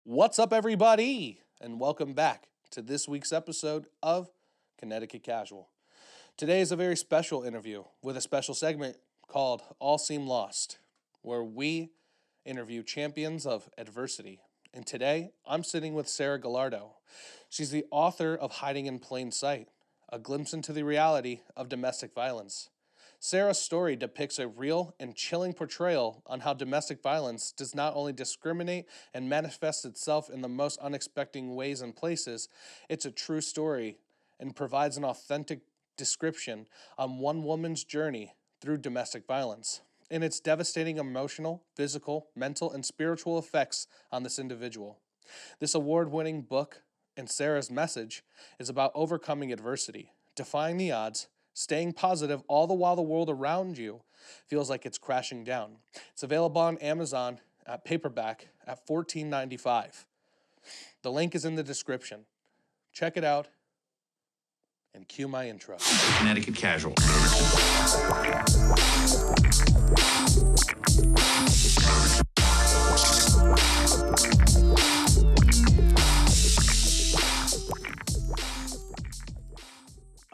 What's up, everybody, and welcome back to this week's episode of Connecticut Casual. Today is a very special interview with a special segment called All Seem Lost, where we interview champions of adversity. And today, I'm sitting with Sarah Gallardo. She's the author of Hiding in Plain Sight, a glimpse into the reality of domestic violence. Sarah's story depicts a real and chilling portrayal on how domestic violence does not only discriminate and manifest itself in the most unexpected ways and places, it's a true story and provides an authentic description on one woman's journey through domestic violence and its devastating emotional, physical, mental, and spiritual effects on this individual. This award-winning book and Sarah's message is about overcoming adversity, defying the odds, staying positive all the while the world around you feels like it's crashing down. It's available on Amazon at paperback at $14.95. The link is in the description. Check it out and cue my intro. Connecticut Casual.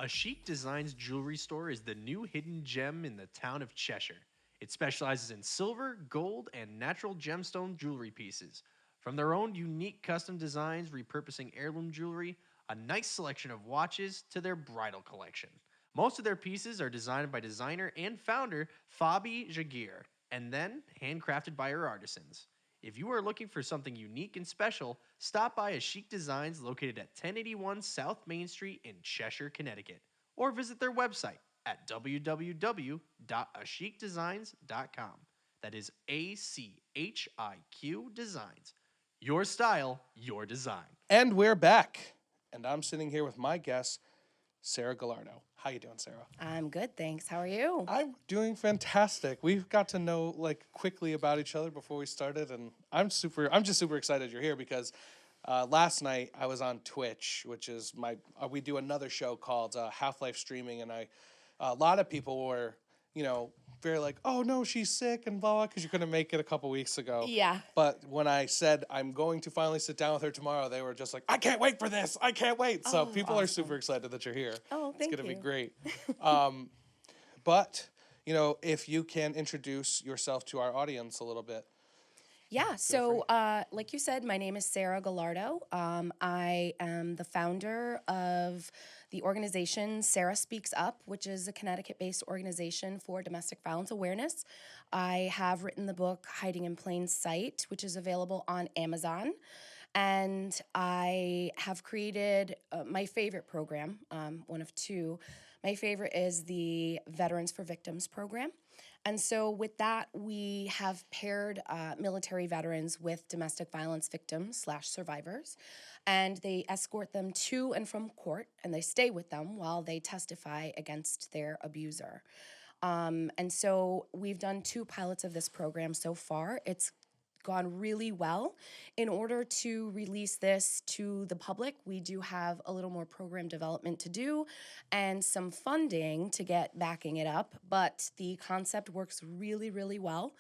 A Chic Designs jewelry store is the new hidden gem in the town of Cheshire. It specializes in silver, gold, and natural gemstone jewelry pieces. From their own unique custom designs repurposing heirloom jewelry, a nice selection of watches, to their bridal collection. Most of their pieces are designed by designer and founder Fabi Jaguar, and then handcrafted by her artisans. If you are looking for something unique and special, stop by A Chic Designs located at 1081 South Main Street in Cheshire, Connecticut, or visit their website at www.achicdesigns.com. That is ACHIQ Designs. Your style, your design. And we're back. And I'm sitting here with my guest, Sarah Gallardo. How you doing, Sarah? I'm good, thanks. How are you? I'm doing fantastic. We've got to know quickly about each other before we started, and I'm just super excited you're here because last night I was on Twitch, which is we do another show called Half-Life Streaming, and a lot of people were, very like, oh no, she's sick and blah, because you couldn't make it a couple weeks ago. Yeah. But when I said I'm going to finally sit down with her tomorrow, they were just like, I can't wait for this. I can't wait. So people are super excited that you're here. Oh, thank you. It's going to be great. But, if you can introduce yourself to our audience a little bit. Yeah, so like you said, my name is Sarah Gallardo. I am the founder of the organization Sarah Speaks Up, which is a Connecticut-based organization for domestic violence awareness. I have written the book Hiding in Plain Sight, which is available on Amazon. And I have created my favorite program, one of two. My favorite is the Veterans for Victims program. And so with that, we have paired military veterans with domestic violence victims / survivors, and they escort them to and from court, and they stay with them while they testify against their abuser. And so we've done 2 pilots of this program so far. It's gone really well. In order to release this to the public, we do have a little more program development to do and some funding to get backing it up, but the concept works really, really well.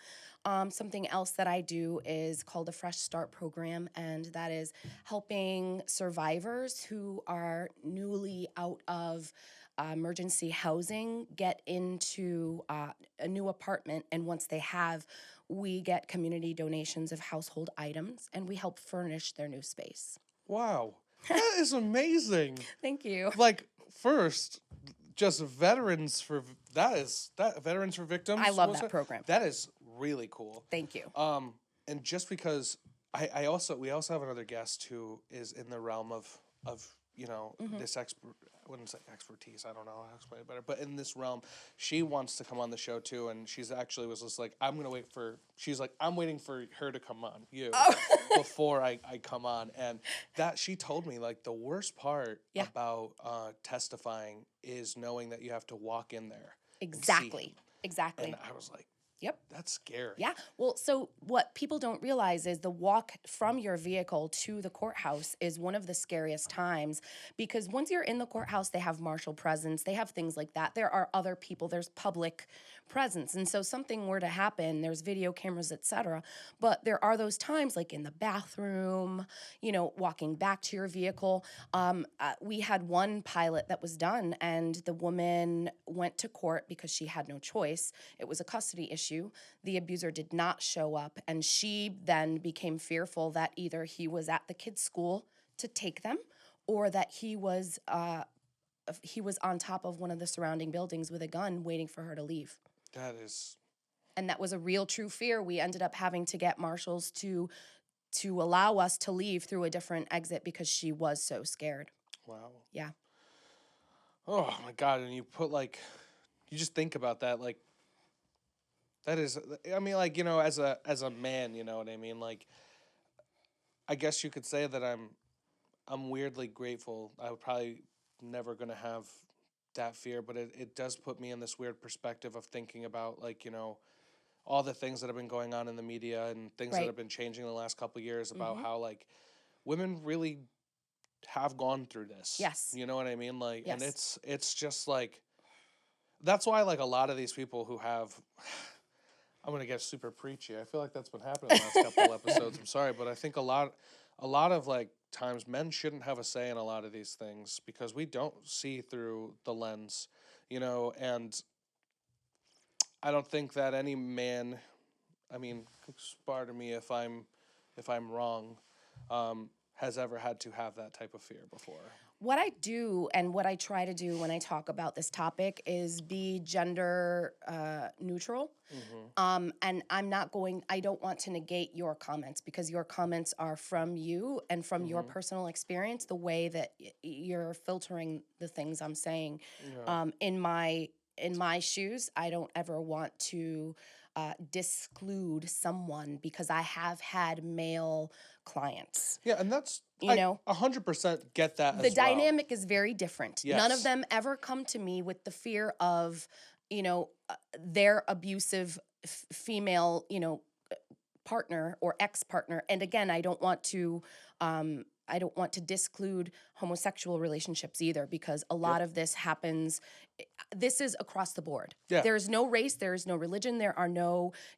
Something else that I do is called a Fresh Start program, and that is helping survivors who are newly out of emergency housing get into a new apartment, and once they have, we get community donations of household items, and we help furnish their new space. Wow. That is amazing. Thank you. First, just Veterans for Victims. I love that program. That is really cool. Thank you. And just because we also have another guest who is in the realm of this I wouldn't say expertise, I don't know how to explain it better, but in this realm, she wants to come on the show too, and she's actually was just like, I'm waiting for her to come on, before I come on, and that she told me, the worst part about testifying is knowing that you have to walk in there. Exactly. And I was like, Yep. That's scary. Yeah. Well, so what people don't realize is the walk from your vehicle to the courthouse is one of the scariest times, because once you're in the courthouse, they have marshal presence, they have things like that. There are other people, there's public presence. And so something were to happen, there's video cameras, etc. But there are those times like in the bathroom, you know, walking back to your vehicle. We had one pilot that was done, and the woman went to court because she had no choice. It was a custody issue. The abuser did not show up, and she then became fearful that either he was at the kids' school to take them, or that he was on top of one of the surrounding buildings with a gun waiting for her to leave. That is... And that was a real true fear. We ended up having to get marshals to allow us to leave through a different exit because she was so scared. Wow. Yeah. Oh my God. And you put you just think about that. Like, that is, I mean, like, you know, as a man, you know what I mean? Like, I guess you could say that I'm weirdly grateful. I would probably never going to have that fear, but it does put me in this weird perspective of thinking about, like, you know, all the things that have been going on in the media and things that have been changing in the last couple of years about how, like, women really have gone through this. Yes. You know what I mean? Like, yes. And it's just like, that's why, like, a lot of these people who have, I'm going to get super preachy. I feel like that's been happening the last couple episodes. I'm sorry, but I think a lot of, like, times men shouldn't have a say in a lot of these things because we don't see through the lens, you know, and I don't think that any man, I mean, pardon me if I'm wrong, has ever had to have that type of fear before. What I do and what I try to do when I talk about this topic is be gender neutral. Mm-hmm. And I don't want to negate your comments because your comments are from you and from your personal experience, the way that you're filtering the things I'm saying. Yeah. In my shoes, I don't ever want to disclude someone because I have had male clients. Yeah, and that's, you know, 100% get that as the dynamic is very different. Yes. None of them ever come to me with the fear of, you know, their abusive female, you know, partner or ex-partner. And again, I don't want to disclude homosexual relationships either, because a lot of this happens. This is across the board. Yeah. There's no race, there's no religion,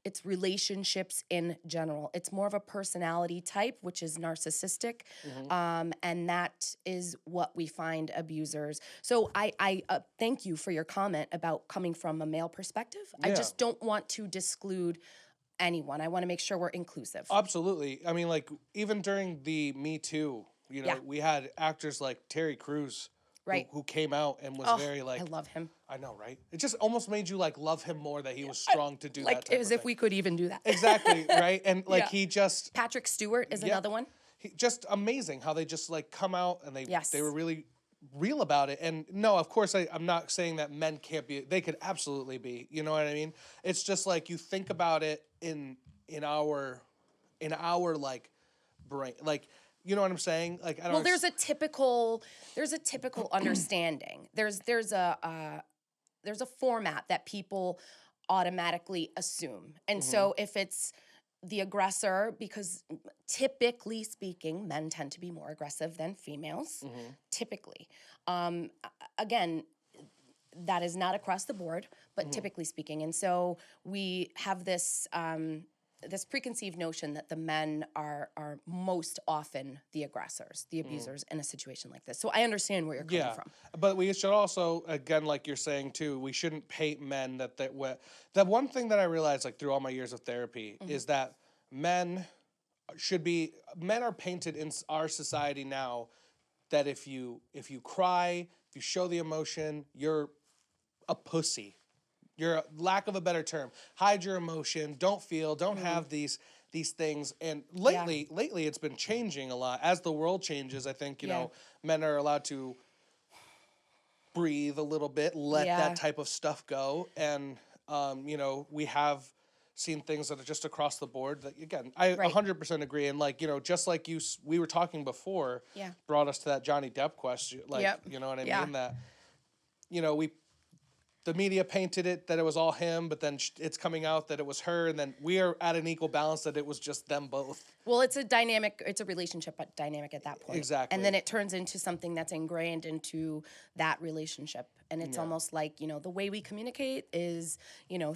it's relationships in general. It's more of a personality type, which is narcissistic. Mm-hmm. And that is what we find abusers. So I thank you for your comment about coming from a male perspective. Yeah. I just don't want to disclude anyone. I want to make sure we're inclusive. Absolutely. I mean, like, even during the Me Too, you know, we had actors like Terry Crews, right, who came out and was very like, I love him. I know, right? It just almost made you like love him more that he was strong to do like, that. Like, as if we could even do that. Exactly, right? And like he just Patrick Stewart is another one. Just amazing how they just like come out and they were really real about it. And no, of course I'm not saying that men can't be. They could absolutely be. You know what I mean? It's just like you think about it in our like brain, like, you know what I'm saying? Like, I don't. Well, there's a typical understanding. There's a format that people automatically assume, and so if it's the aggressor, because typically speaking, men tend to be more aggressive than females. Mm-hmm. Typically, again, that is not across the board, but typically speaking, and so we have this. This preconceived notion that the men are most often the aggressors, the abusers in a situation like this. So I understand where you're coming from. But we should also, again, like you're saying too, we shouldn't paint men that one thing that I realized, like, through all my years of therapy is that men are painted in our society now that if you cry, if you show the emotion, you're a pussy. You're, lack of a better term, hide your emotion, don't feel, don't have these things. And lately it's been changing a lot. As the world changes, I think, you know, men are allowed to breathe a little bit, let that type of stuff go. And, you know, we have seen things that are just across the board that, again, I 100% agree. And, like, you know, just like we were talking before, brought us to that Johnny Depp question. Like, you know what I mean? That, you know, the media painted it that it was all him, but then it's coming out that it was her, and then we are at an equal balance that it was just them both. Well, it's a relationship dynamic at that point. Exactly. And then it turns into something that's ingrained into that relationship. And it's almost like, the way we communicate is,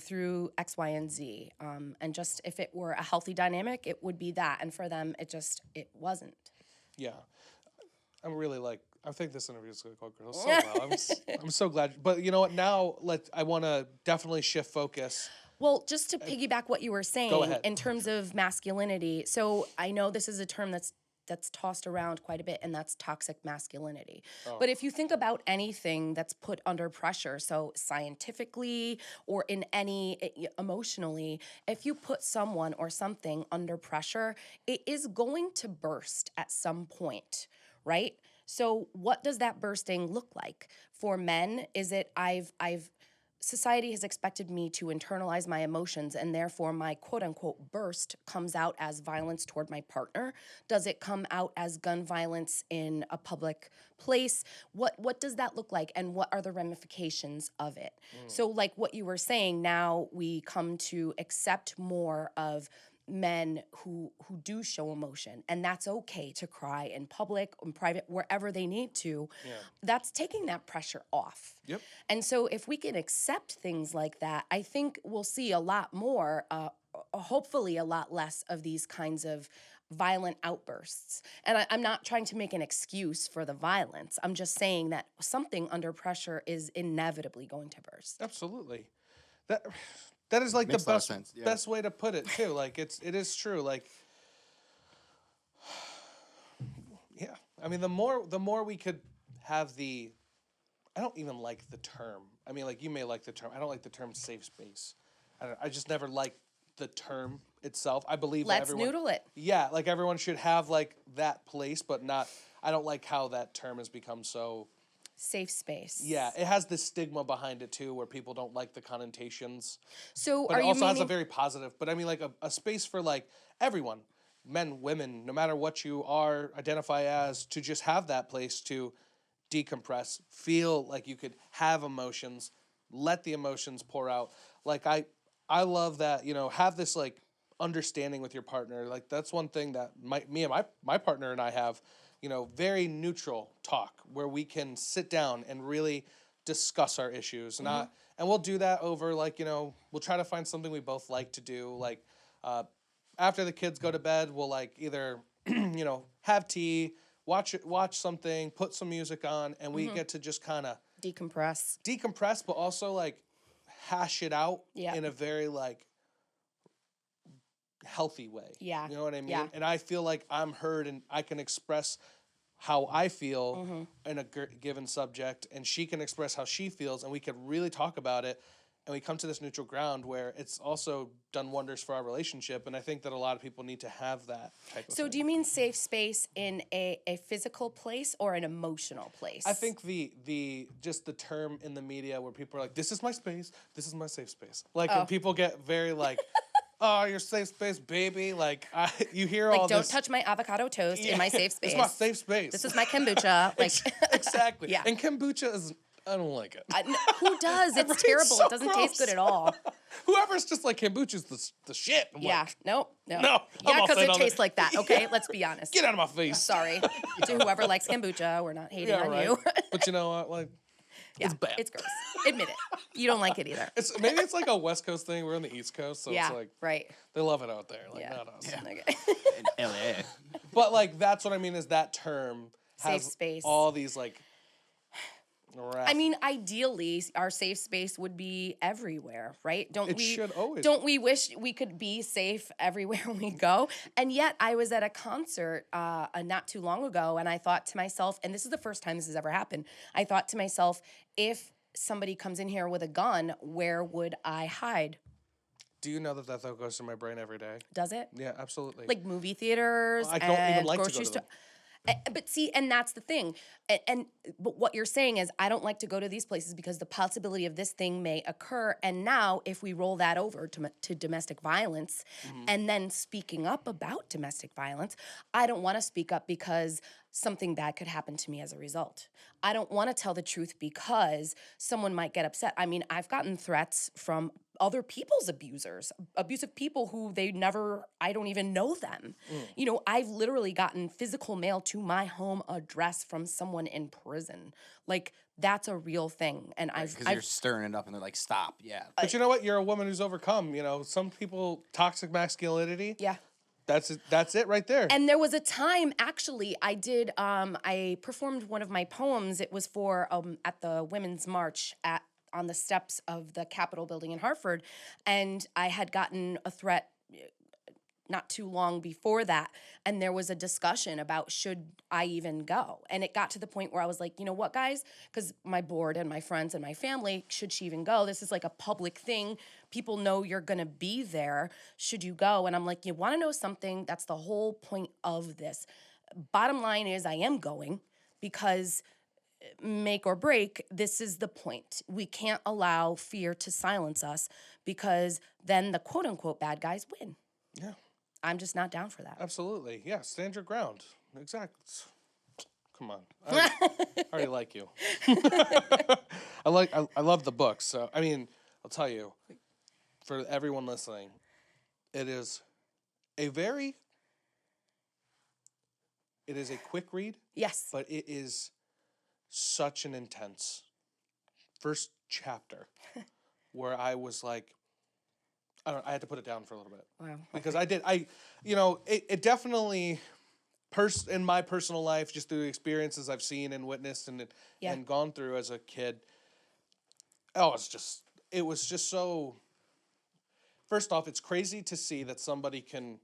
through X, Y, and Z. And just if it were a healthy dynamic, it would be that. And for them, it wasn't. Yeah. I think this interview is going to go so well. I'm so glad. But you know what? Now, I want to definitely shift focus. Well, just to piggyback what you were saying Go ahead. in terms of masculinity. So I know this is a term that's tossed around quite a bit, and that's toxic masculinity. Oh. But if you think about anything that's put under pressure, so scientifically or in emotionally, if you put someone or something under pressure, it is going to burst at some point, right? So what does that bursting look like? For men, is it society has expected me to internalize my emotions, and therefore my quote-unquote burst comes out as violence toward my partner? Does it come out as gun violence in a public place? What does that look like, and what are the ramifications of it? So like what you were saying, now we come to accept more of men who do show emotion, and that's okay to cry in public, in private, wherever they need to. Yeah. That's taking that pressure off. Yep. And so if we can accept things like that, I think we'll see a lot more, hopefully a lot less of these kinds of violent outbursts. And I'm not trying to make an excuse for the violence. I'm just saying that something under pressure is inevitably going to burst. Absolutely. That is like Makes the a lot of sense. best way to put it too. Like it is true. Like, yeah. I mean, the more we could have I don't even like the term. I mean, like you may like the term. I don't like the term safe space. I just never liked the term itself. I believe Let's noodle it. Yeah, like everyone should have like that place, but not. I don't like how that term has become so. Safe space. Yeah, it has this stigma behind it too, where people don't like the connotations. So, but it also has a very positive. But I mean, like a space for like everyone, men, women, no matter what you identify as, to just have that place to decompress, feel like you could have emotions, let the emotions pour out. Like I love that, have this like understanding with your partner. Like that's one thing that me and my partner and I have. Very neutral talk where we can sit down and really discuss our issues. And we'll do that over we'll try to find something we both like to do. Like after the kids go to bed, we'll like either, have tea, watch something, put some music on, and we get to just kind of decompress, but also like hash it out in a very like healthy way. Yeah. You know what I mean? Yeah. And I feel like I'm heard and I can express how I feel in a given subject, and she can express how she feels, and we can really talk about it, and we come to this neutral ground where it's also done wonders for our relationship. And I think that a lot of people need to have that type of thing. So do you mean safe space in a physical place or an emotional place? I think the just the term in the media where people are like, this is my space, this is my safe space. Like when people get very like, oh, your safe space, baby. Like, you hear all this. Like, don't touch my avocado toast in my safe space. It's my safe space. This is my kombucha. Like, exactly. Yeah. And kombucha I don't like it. Who does? It's terrible. So it doesn't gross. taste good at all. Whoever's just like, kombucha's the shit. I'm yeah. like, No. No. Yeah, because it tastes like that. Okay, let's be honest. Get out of my face. Sorry to whoever likes kombucha. We're not hating on you. But you know what? Like, yeah, it's bad. It's gross. Admit it. You don't like it either. Maybe it's like a West Coast thing. We're on the East Coast, so it's like right. They love it out there, like not us. Yeah. Okay. In LA. But like that's what I mean is that term has safe space. all these like. I mean, ideally, our safe space would be everywhere, right? Should always. Don't we wish we could be safe everywhere we go? And yet, I was at a concert not too long ago, and I thought to myself, and this is the first time this has ever happened, I thought to myself, if somebody comes in here with a gun, where would I hide? Do you know that thought goes through my brain every day? Does it? Yeah, absolutely. Like movie theaters I don't even like grocery to go to them. But see, and that's the thing. But what you're saying is, I don't like to go to these places because the possibility of this thing may occur. And now, if we roll that over to domestic violence, and then speaking up about domestic violence, I don't want to speak up because something bad could happen to me as a result. I don't want to tell the truth because someone might get upset. I mean, I've gotten threats from other people's abusers, abusive people who I don't even know them. You know, I've literally gotten physical mail to my home address from someone in prison. Like, that's a real thing. And Because you're stirring it up and they're like, stop. Yeah. But you know what? You're a woman who's overcome. You know, some people, toxic masculinity. Yeah. That's it right there. And there was a time, actually, I performed one of my poems. It was for at the Women's March on the steps of the Capitol building in Hartford. And I had gotten a threat not too long before that. And there was a discussion about, should I even go? And it got to the point where I was like, you know what, guys? Because my board and my friends and my family, should she even go? This is like a public thing. People know you're going to be there. Should you go? And I'm like, you want to know something? That's the whole point of this. Bottom line is, I am going because make or break, this is the point. We can't allow fear to silence us because then the quote unquote bad guys win. Yeah. I'm just not down for that. Absolutely. Yeah, stand your ground. Exactly. Come on. I already like you. I love the book. So, I mean, I'll tell you, for everyone listening, it is a quick read. Yes. But it is such an intense first chapter where I was like, I had to put it down for a little bit. Wow. Because it definitely, in my personal life, just through the experiences I've seen and witnessed and gone through as a kid, it was just so, first off, it's crazy to see that somebody can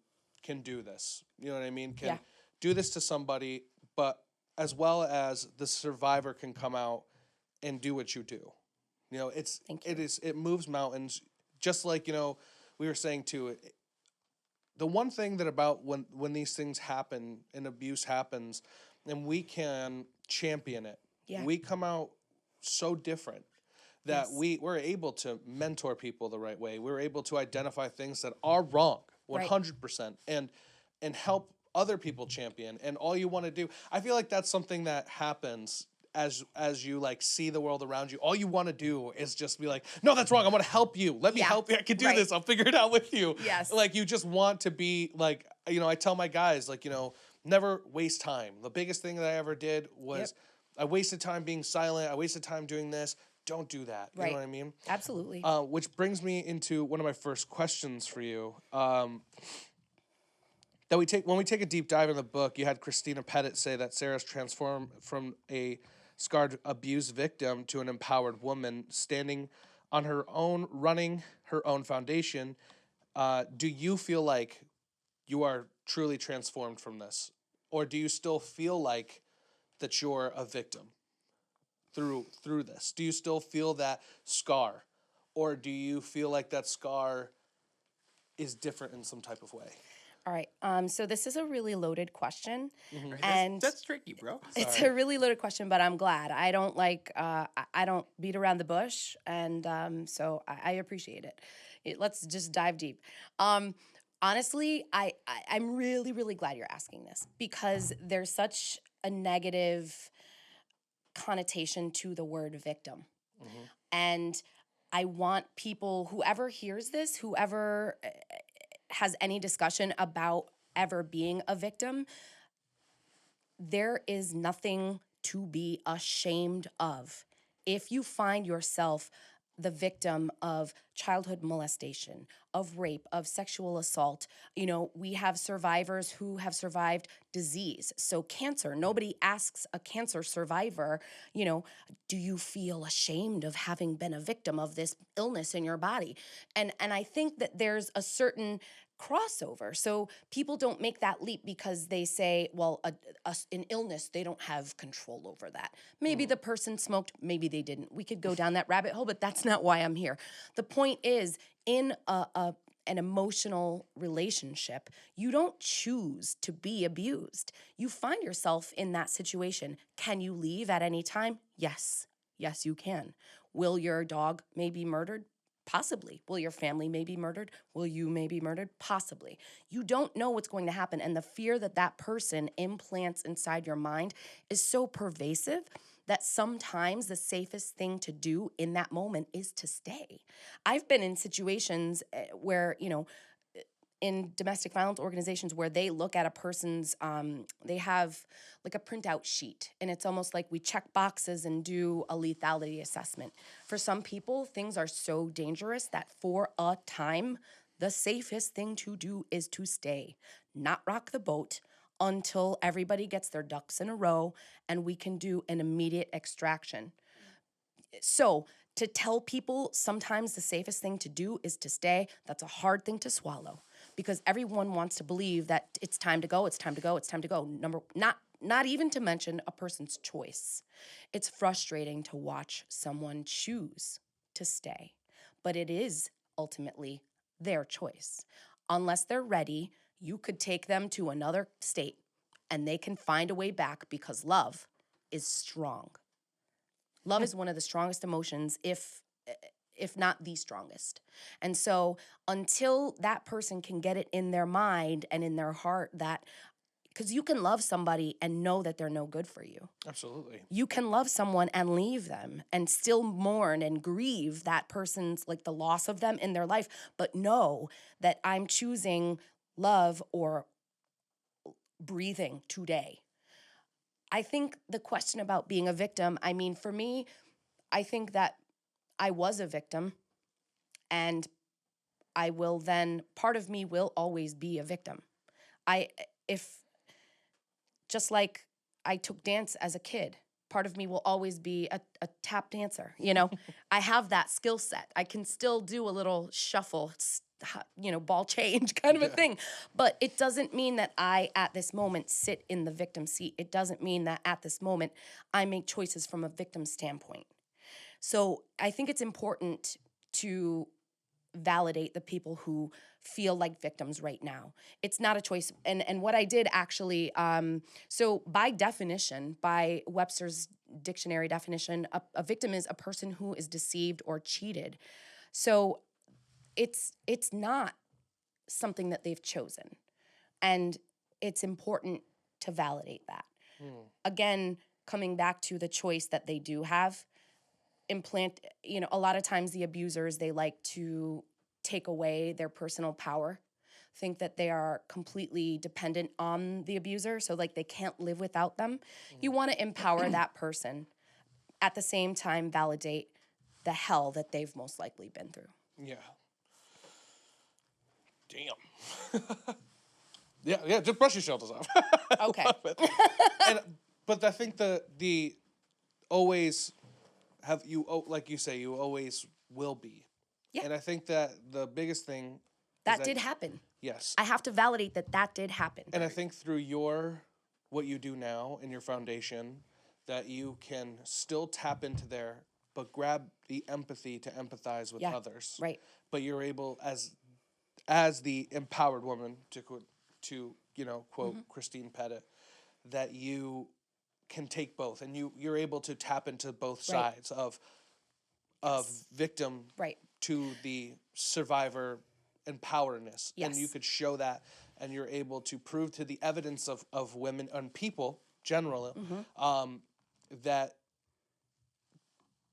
do this. You know what I mean? Can do this to somebody, but as well as the survivor can come out and do what you do. You know, it moves mountains. Just like, you know, we were saying too, the one thing that about when these things happen and abuse happens and we can champion it, we come out so different that we're able to mentor people the right way. We're able to identify things that are wrong 100% and help other people champion. And all you want to do, I feel like that's something that happens as you like see the world around you. All you want to do is just be like, no, that's wrong. I want to help you. Let me help you. I can do this. I'll figure it out with you. Yes. Like you just want to be like, you know, I tell my guys, like, you know, never waste time. The biggest thing that I ever did was I wasted time being silent. I wasted time doing this. Don't do that. You know what I mean? Absolutely. Which brings me into one of my first questions for you. That when we take a deep dive in the book, you had Christina Pettit say that Sarah's transformed from a scarred abused victim to an empowered woman standing on her own, running her own foundation. Do you feel like you are truly transformed from this? Or do you still feel like that you're a victim through this? Do you still feel that scar? Or do you feel like that scar is different in some type of way? All right. So this is a really loaded question, and that's tricky, bro. It's a really loaded question, but I'm glad. I don't I don't beat around the bush, and so I appreciate it. Let's just dive deep. Honestly, I'm really, really glad you're asking this because there's such a negative connotation to the word victim, and I want people, whoever hears this, whoever has any discussion about ever being a victim, there is nothing to be ashamed of. If you find yourself the victim of childhood molestation, of rape, of sexual assault, you know, we have survivors who have survived disease. So cancer, nobody asks a cancer survivor, you know, do you feel ashamed of having been a victim of this illness in your body? And I think that there's a certain crossover. So people don't make that leap because they say, well, an illness, they don't have control over that. Maybe the person smoked, maybe they didn't. We could go down that rabbit hole, but that's not why I'm here. The point is, in a an emotional relationship, you don't choose to be abused. You find yourself in that situation. Can you leave at any time? Yes. Yes, you can. Will your dog may be murdered? Possibly. Will your family may be murdered? Will you may be murdered? Possibly. You don't know what's going to happen. And the fear that that person implants inside your mind is so pervasive that sometimes the safest thing to do in that moment is to stay. I've been in situations where, in domestic violence organizations where they look at a person's, they have like a printout sheet, and it's almost like we check boxes and do a lethality assessment. For some people, things are so dangerous that for a time, the safest thing to do is to stay, not rock the boat until everybody gets their ducks in a row and we can do an immediate extraction. So to tell people sometimes the safest thing to do is to stay, that's a hard thing to swallow, because everyone wants to believe that it's time to go, it's time to go, it's time to go. Not even to mention a person's choice. It's frustrating to watch someone choose to stay, but it is ultimately their choice. Unless they're ready, you could take them to another state and they can find a way back, because love is strong. Love is one of the strongest emotions, if not the strongest. And so until that person can get it in their mind and in their heart that, because you can love somebody and know that they're no good for you. Absolutely. You can love someone and leave them and still mourn and grieve that person's, like, the loss of them in their life, but know that I'm choosing love or breathing today. I think the question about being a victim, I mean, for me, I think that I was a victim, and I will then, part of me will always be a victim. Just like I took dance as a kid, part of me will always be a tap dancer, I have that skill set. I can still do a little shuffle, ball change kind of a thing. But it doesn't mean that I, at this moment, sit in the victim seat. It doesn't mean that at this moment, I make choices from a victim standpoint. So I think it's important to validate the people who feel like victims right now. It's not a choice. And what I did actually, so by definition, by Webster's dictionary definition, a victim is a person who is deceived or cheated. So it's not something that they've chosen. And it's important to validate that. Again, coming back to the choice that they do have, a lot of times the abusers, they like to take away their personal power, think that they are completely dependent on the abuser, so like they can't live without them. You want to empower that person, at the same time validate the hell that they've most likely been through. Yeah. Damn. yeah, just brush your shoulders off. Okay. But I think the always have you, like you say, you always will be. Yeah. And I think that the biggest thing that did happen. Yes. I have to validate that did happen. And I think through what you do now in your foundation, that you can still tap into there, but grab the empathy to empathize with others. Right. But you're able, as the empowered woman, to quote Christine Pettit, that you can take both, and you're able to tap into both sides of victim to the survivor empowerness. Yes. And you could show that, and you're able to prove to the evidence of women and people generally that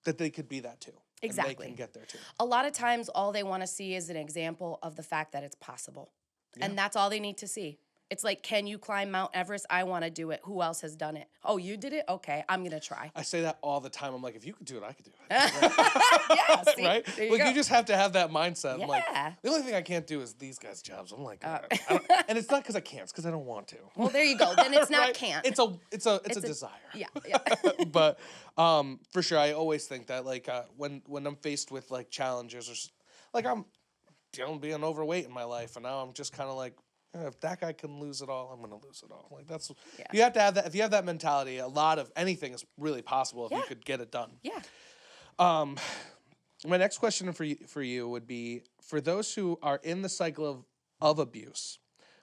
they could be that too. Exactly. And they can get there too. A lot of times all they want to see is an example of the fact that it's possible. Yeah. And that's all they need to see. It's like, can you climb Mount Everest? I want to do it. Who else has done it? Oh, you did it? Okay, I'm going to try. I say that all the time. I'm like, if you could do it, I could do it. Yeah, see? Right? You just have to have that mindset. Yeah. I'm like, the only thing I can't do is these guys' jobs. I'm like, and it's not because I can't. It's because I don't want to. Well, there you go. Then it's not can't. It's a desire. Yeah. But for sure, I always think that when I'm faced with challenges, or like I'm being overweight in my life, and now I'm just kind of like, if that guy can lose it all, I'm going to lose it all. Like that's you have to have that. If you have that mentality, a lot of anything is really possible if you could get it done. Yeah. My next question for you would be, for those who are in the cycle of abuse,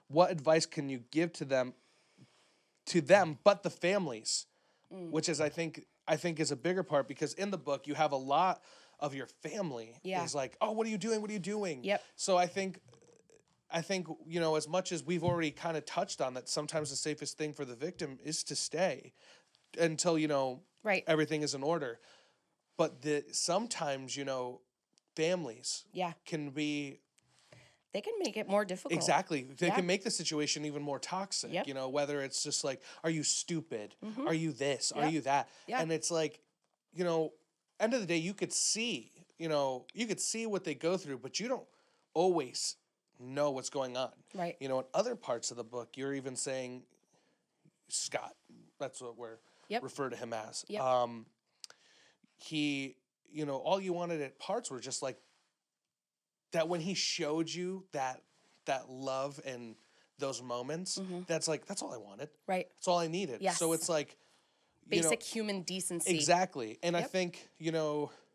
what advice can you give to them, but the families, which is I think is a bigger part, because in the book you have a lot of your family is like, oh, what are you doing? What are you doing? Yep. So I think, as much as we've already kind of touched on that, sometimes the safest thing for the victim is to stay until, right. everything is in order. But sometimes, families can be... They can make it more difficult. Exactly. They can make the situation even more toxic, whether it's just like, are you stupid? Are you this? Are you that? And it's like, end of the day, you could see what they go through, but you don't always know what's going on. Right. In other parts of the book, you're even saying, Scott, that's what we're refer to him as. Yep. He, all you wanted at parts were just like that, when he showed you that love and those moments, that's all I wanted. Right. That's all I needed. Yes. So it's like, basic human decency. Exactly. And I think,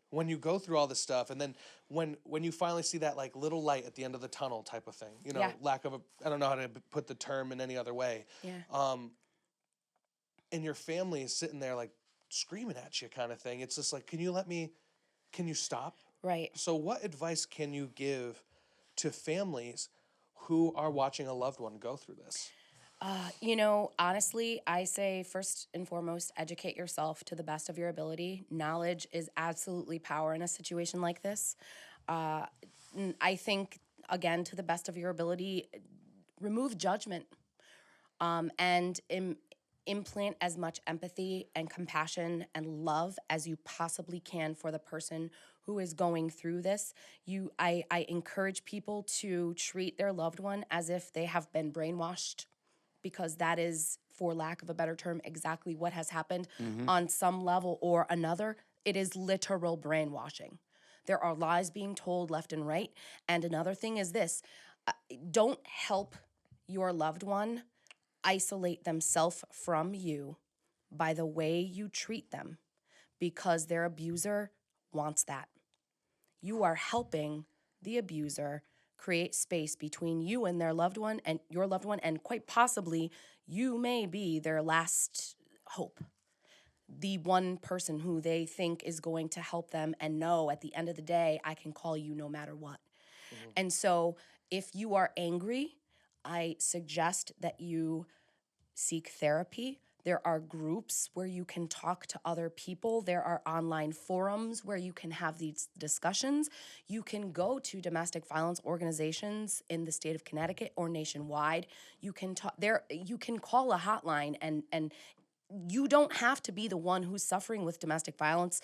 when you go through all this stuff, and then when you finally see that like little light at the end of the tunnel type of thing, lack of I don't know how to put the term in any other way. Yeah. And your family is sitting there like screaming at you kind of thing. It's just like, can you stop? Right. So what advice can you give to families who are watching a loved one go through this? Honestly, I say first and foremost, educate yourself to the best of your ability. Knowledge is absolutely power in a situation like this. I think, again, to the best of your ability, remove judgment, and implant as much empathy and compassion and love as you possibly can for the person who is going through this. I encourage people to treat their loved one as if they have been brainwashed, because that is, for lack of a better term, exactly what has happened on some level or another. It is literal brainwashing. There are lies being told left and right. And another thing is this, don't help your loved one isolate themselves from you by the way you treat them, because their abuser wants that. You are helping the abuser create space between you and their loved one and your loved one, and quite possibly you may be their last hope. The one person who they think is going to help them and know at the end of the day, I can call you no matter what. And so if you are angry, I suggest that you seek therapy. There are groups where you can talk to other people. There are online forums where you can have these discussions. You can go to domestic violence organizations in the state of Connecticut or nationwide. You can talk there. You can call a hotline, and you don't have to be the one who's suffering with domestic violence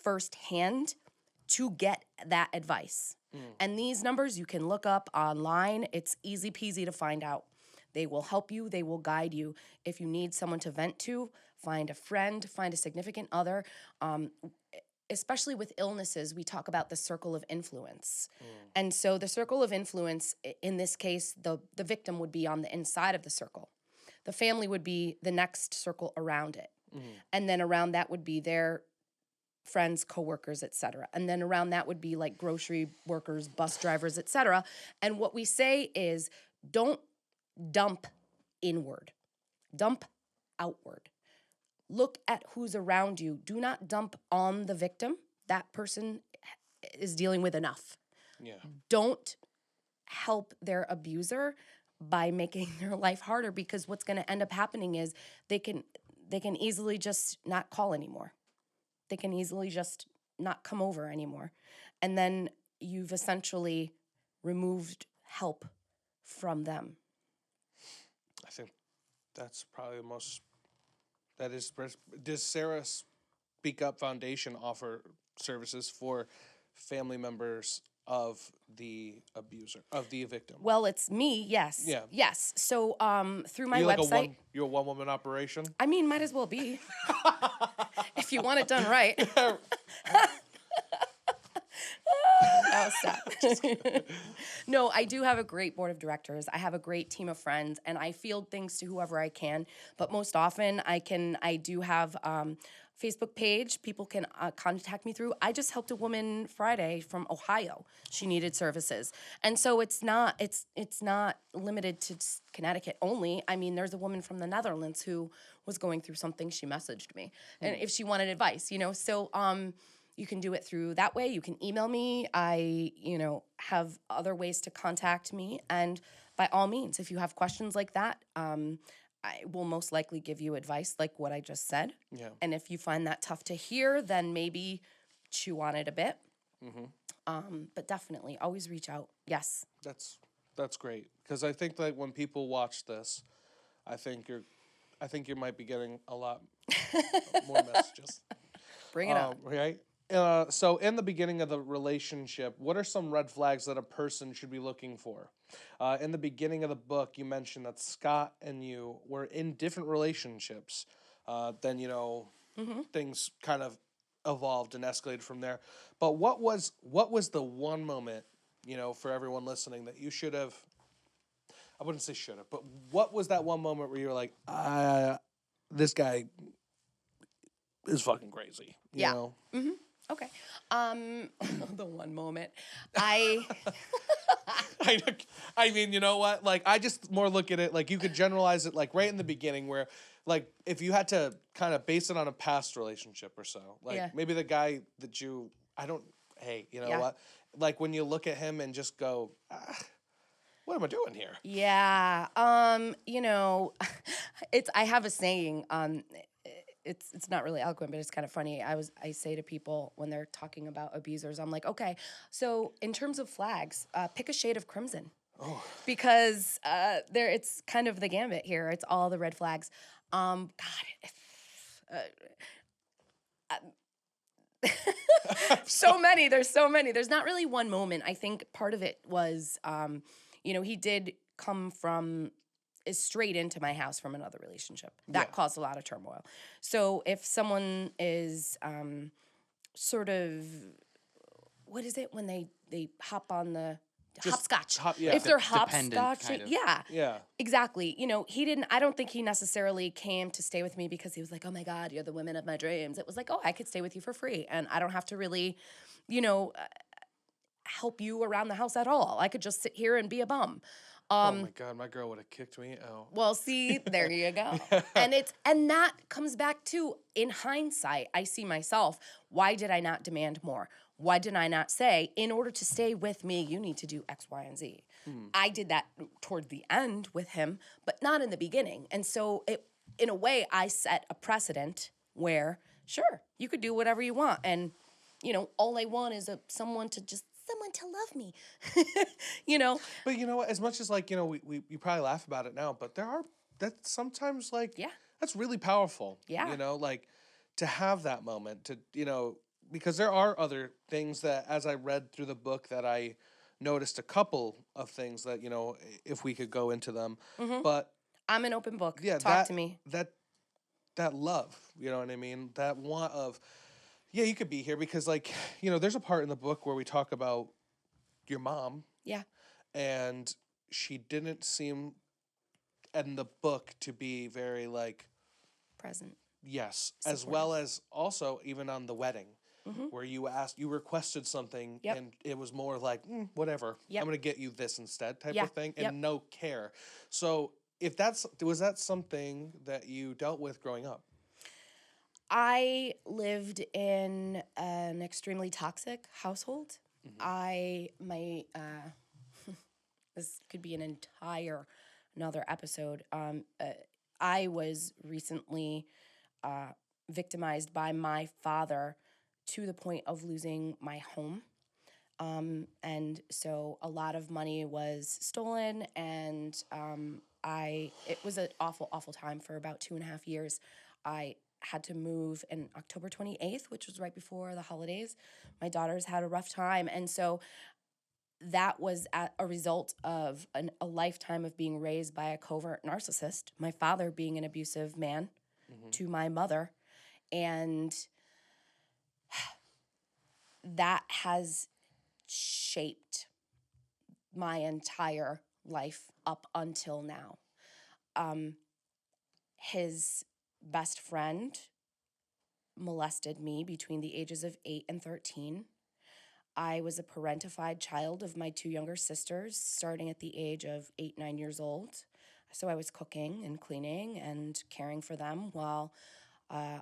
firsthand to get that advice. And these numbers you can look up online. It's easy peasy to find out. They will help you. They will guide you. If you need someone to vent to, find a friend, find a significant other. Especially with illnesses, we talk about the circle of influence. And so the circle of influence, in this case, the victim would be on the inside of the circle. The family would be the next circle around it. And then around that would be their friends, coworkers, et cetera. And then around that would be like grocery workers, bus drivers, et cetera. And what we say is, don't dump inward, dump outward. Look at who's around you. Do not dump on the victim. That person is dealing with enough. Yeah. Don't help their abuser by making their life harder, because what's going to end up happening is they can easily just not call anymore. They can easily just not come over anymore. And then you've essentially removed help from them. I think that's probably the most, does Sarah Speak Up Foundation offer services for family members of the abuser, of the victim? Well, it's me, yes. Yeah. Yes. So through my You're website. You're a one-woman operation? I mean, might as well be. If you want it done right. I'll stop. No, I do have a great board of directors. I have a great team of friends, and I field things to whoever I can. But most often, I do have Facebook page. People can contact me through. I just helped a woman Friday from Ohio. She needed services, and so it's not limited to Connecticut only. I mean, there's a woman from the Netherlands who was going through something. She messaged me, and if she wanted advice, so you can do it through that way. You can email me. I have other ways to contact me, and by all means, if you have questions like that, I will most likely give you advice like what I just said. Yeah. And if you find that tough to hear, then maybe chew on it a bit. But definitely, always reach out. Yes. That's great, because I think that when people watch this, I think you might be getting a lot more messages. Bring it on. Right. So in the beginning of the relationship, what are some red flags that a person should be looking for? In the beginning of the book, you mentioned that Scott and you were in different relationships. Then, things kind of evolved and escalated from there. But what was the one moment, for everyone listening that you should have, I wouldn't say should have, but what was that one moment where you were like, this guy is fucking crazy, you know? Mm-hmm. Okay. The one moment I mean, you know what? Like, I just more look at it like you could generalize it like right in the beginning where, like, if you had to kind of base it on a past relationship or so, like maybe the guy that what? Like when you look at him and just go, what am I doing here? Yeah. I have a saying, it's not really eloquent, but it's kind of funny. I say to people when they're talking about abusers, I'm like, okay, so in terms of flags, pick a shade of crimson. Oh. Because it's kind of the gambit here. It's all the red flags. So many. There's so many. There's not really one moment. I think part of it was, he did come from straight into my house from another relationship. That caused a lot of turmoil. So if someone is sort of, what is it when they hop on the hopscotch? If they're hopscotch, kind of. Yeah. Exactly. I don't think he necessarily came to stay with me because he was like, oh my God, you're the woman of my dreams. It was like, oh, I could stay with you for free. And I don't have to really, help you around the house at all. I could just sit here and be a bum. Oh my God, my girl would have kicked me out. Well, see, there you go. And that comes back to, in hindsight, I see myself, why did I not demand more? Why did I not say, in order to stay with me, you need to do X, Y, and Z? I did that toward the end with him, but not in the beginning. And so in a way, I set a precedent where, sure, you could do whatever you want. And, all I want is someone to love me, But you know what? As much as we probably laugh about it now, but that's sometimes that's really powerful. Yeah. To have that moment to, because there are other things that as I read through the book that I noticed a couple of things that, if we could go into them, but I'm an open book. Yeah. Talk to me. That love, you know what I mean? That want of, yeah, you could be here because there's a part in the book where we talk about your mom. Yeah. And she didn't seem in the book to be very present. Yes. Supportive. As well as also even on the wedding where you requested something and it was more like, whatever, I'm going to get you this instead type of thing and no care. So was that something that you dealt with growing up? I lived in an extremely toxic household. This could be another episode. I was recently victimized by my father to the point of losing my home. And so a lot of money was stolen, and it was an awful, awful time for about 2.5 years. I had to move in October 28th, which was right before the holidays. My daughters had a rough time. And so that was a result of a lifetime of being raised by a covert narcissist, my father being an abusive man to my mother. And that has shaped my entire life up until now. His best friend molested me between the ages of 8 and 13. I was a parentified child of my 2 younger sisters, starting at the age of 8, 9 years old. So I was cooking and cleaning and caring for them while